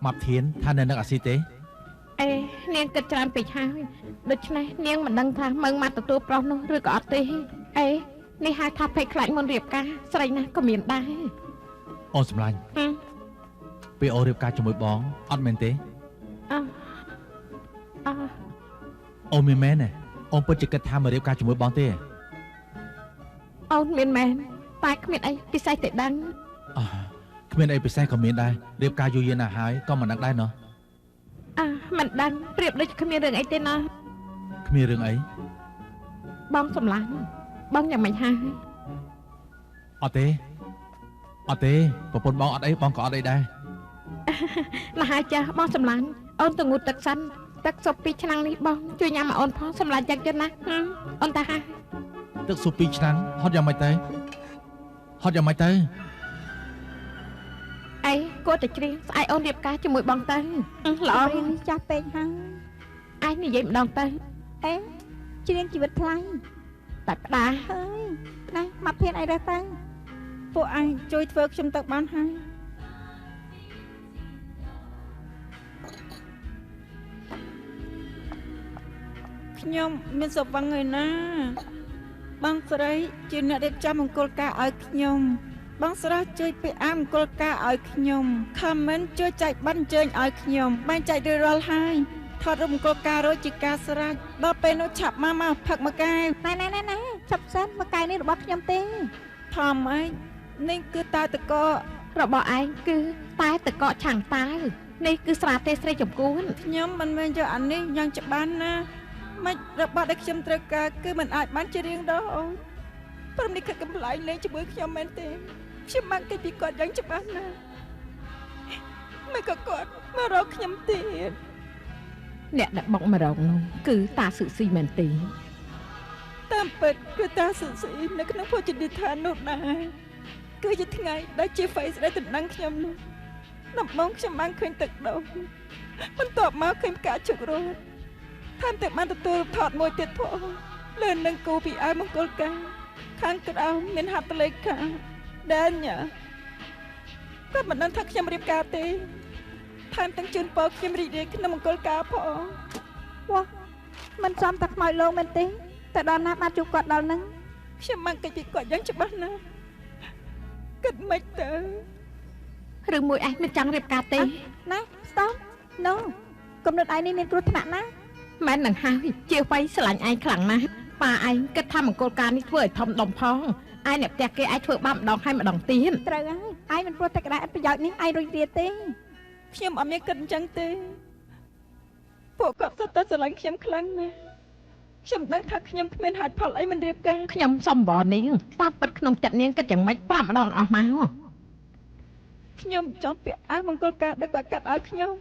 ម៉ាប់ធានថានៅនឹងអាស៊ីទេ
អេនាងគិតច្រើនពេកហើយដូច្នេះនាងមិនដឹងថាមើងម៉ាត់ទទួលប្រុសនោះឬក៏អត់ទេអេនេះហៅថាភ័យខ្លាចមុនរៀបការស្រីណាក៏មានដែរ
អូនសម្លាញ់ពេលអូនរៀបការជាមួយបងអត់មែនទេ អូនមានមែនទេអូនពិតជាគិតថាមករៀបការជាមួយបងទេ
អូនមានមែនតែគ្មានអីពិសេសទេដឹង
គ្មានអីពិសេសក៏មានដែររៀបការយូរយារណាស់ហើយក៏មិនដឹងដែរណោះ
មិនដឹងប្រៀបដូចគ្មានរឿងអីទេណា
គ្មានរឿងអី
បងសម្លាញ់បងយ៉ាងម៉េចហើយ
អត់ទេប្រពន្ធបងអត់អីបងក៏អត់អីដែរ
ណាស់ហើយចាស់បងសម្លាញ់អូនទៅងូតទឹកសិនទឹកស៊ុប2ឆ្នាំងនេះបងជួយញ៉ាំឲ្យអូនផងសម្លាញ់យ៉ាងចិត្តណាអូនតាហា
ទឹកស៊ុប2ឆ្នាំងហត់យ៉ាងម៉េចទៅ
អីគួរតែច្រៀងស្អែកអូនរៀបការជាមួយបងទៅល្អ
ពេលនេះចាស់ពេកហើយ
ឯងនិយាយម្ដងទៅ
អេច្រៀងជីវិតថ្លៃ
តែផ្ដា
ហើយណាម៉ាប់ធានអីដែរទៅ
ពួកឯងជួយធ្វើខ្ញុំទៅបានហើយខ្ញុំមានសវឹងហើយណាបងស្រីជាអ្នករៀបចំមង្គលការឲ្យខ្ញុំបងស្រីជួយពាក្យអាមង្គលការឲ្យខ្ញុំ comment ជួយចែកបានអញ្ជើញឲ្យខ្ញុំបែងចែករួចរាល់ហើយថតរូបមង្គលការរួចជាការស្រេចដល់ពេលនោះឆាប់មកផឹកមួយកែវ
ណែឆាប់សិនមួយកែវនេះរបស់ខ្ញុំទេ
ធំអីនេះគឺតើតក
របស់ឯងគឺត តែតកកឆាំងតើនេះគឺស្រាទេស្រីចំគួន
ខ្ញុំមិនមែនយកអានេះយ៉ាងច្បាស់ណាមិនរបស់ដែលខ្ញុំត្រូវការគឺមិនអាចបានជារៀងដោអូនព្រមនេះគឺកំ pl ៃលេងជាមួយខ្ញុំមែនទេខ្ញុំបានគេពីគាត់យ៉ាងច្បាស់ណាមិនក៏គាត់មករកខ្ញុំទៀត
អ្នកដែលបុកម្រងនោះគឺតាសុស៊ីមែនទេ
តាមពិតគឺតាសុស៊ីនៅក្នុងភោជនីយដ្ឋាននោះដែរគឺជាថ្ងៃដែលជា face ដែលតំណែងខ្ញុំនោះដំបងខ្ញុំបានឃើញទឹកដោបន្ទាប់មកឃើញផ្កាជុករត់ថែមទាំងបានទទួលថតមួយទៀតផងលើនឹងគូពីអាយមង្គលការខាងក្រៅមានហត្ថលេខាដែលញ៉ាគាត់មិនដឹងថាខ្ញុំរៀបការទេថែមទាំងជូនពរខ្ញុំរីករាយក្នុងមង្គលការផង
វ៉ាមិនសមតែខ្មោចលោកមែនទេតែដល់ណាបានជួបគាត់ដល់ហ្នឹង
ខ្ញុំបានគេពីគាត់យ៉ាងច្បាស់ណាស់គិតមិនទៅ
ឬមួយឯងមិនចង់រៀបការទេ
ណា stop no គំនិតឯងនេះមានគ្រោះថ្នាក់ណាស់
មែននឹងហើយជាໄວស្រឡាញ់ឯងខ្លាំងណាស់ប៉ាឯងគិតថាមង្គលការនេះធ្វើឲ្យធំដុំផងឯងអ្នកផ្ទះគេឯងធ្វើបាបម្ដងហើយម្ដងទៀត
ត្រូវហើយឯងមិនព្រោះតែក្តារឥតប្រយោជន៍នេះឯងរួចរាទេ
ខ្ញុំអត់មានគិតអញ្ចឹងទេពួកគាត់សុទ្ធតែស្រឡាញ់ខ្ញុំខ្លាំងណាស់ខ្ញុំដឹងថាខ្ញុំគ្មានហេតុផលអីមិនរៀបការ
ខ្ញុំសំបរនាងតាមពិតក្នុងចិត្តនាងគិតយ៉ាងម៉េចប្រាប់ម្ដងអស់មក
ខ្ញុំចង់ពាក់អាវមង្គលការដឹកគាត់កាត់ឲ្យខ្ញុំ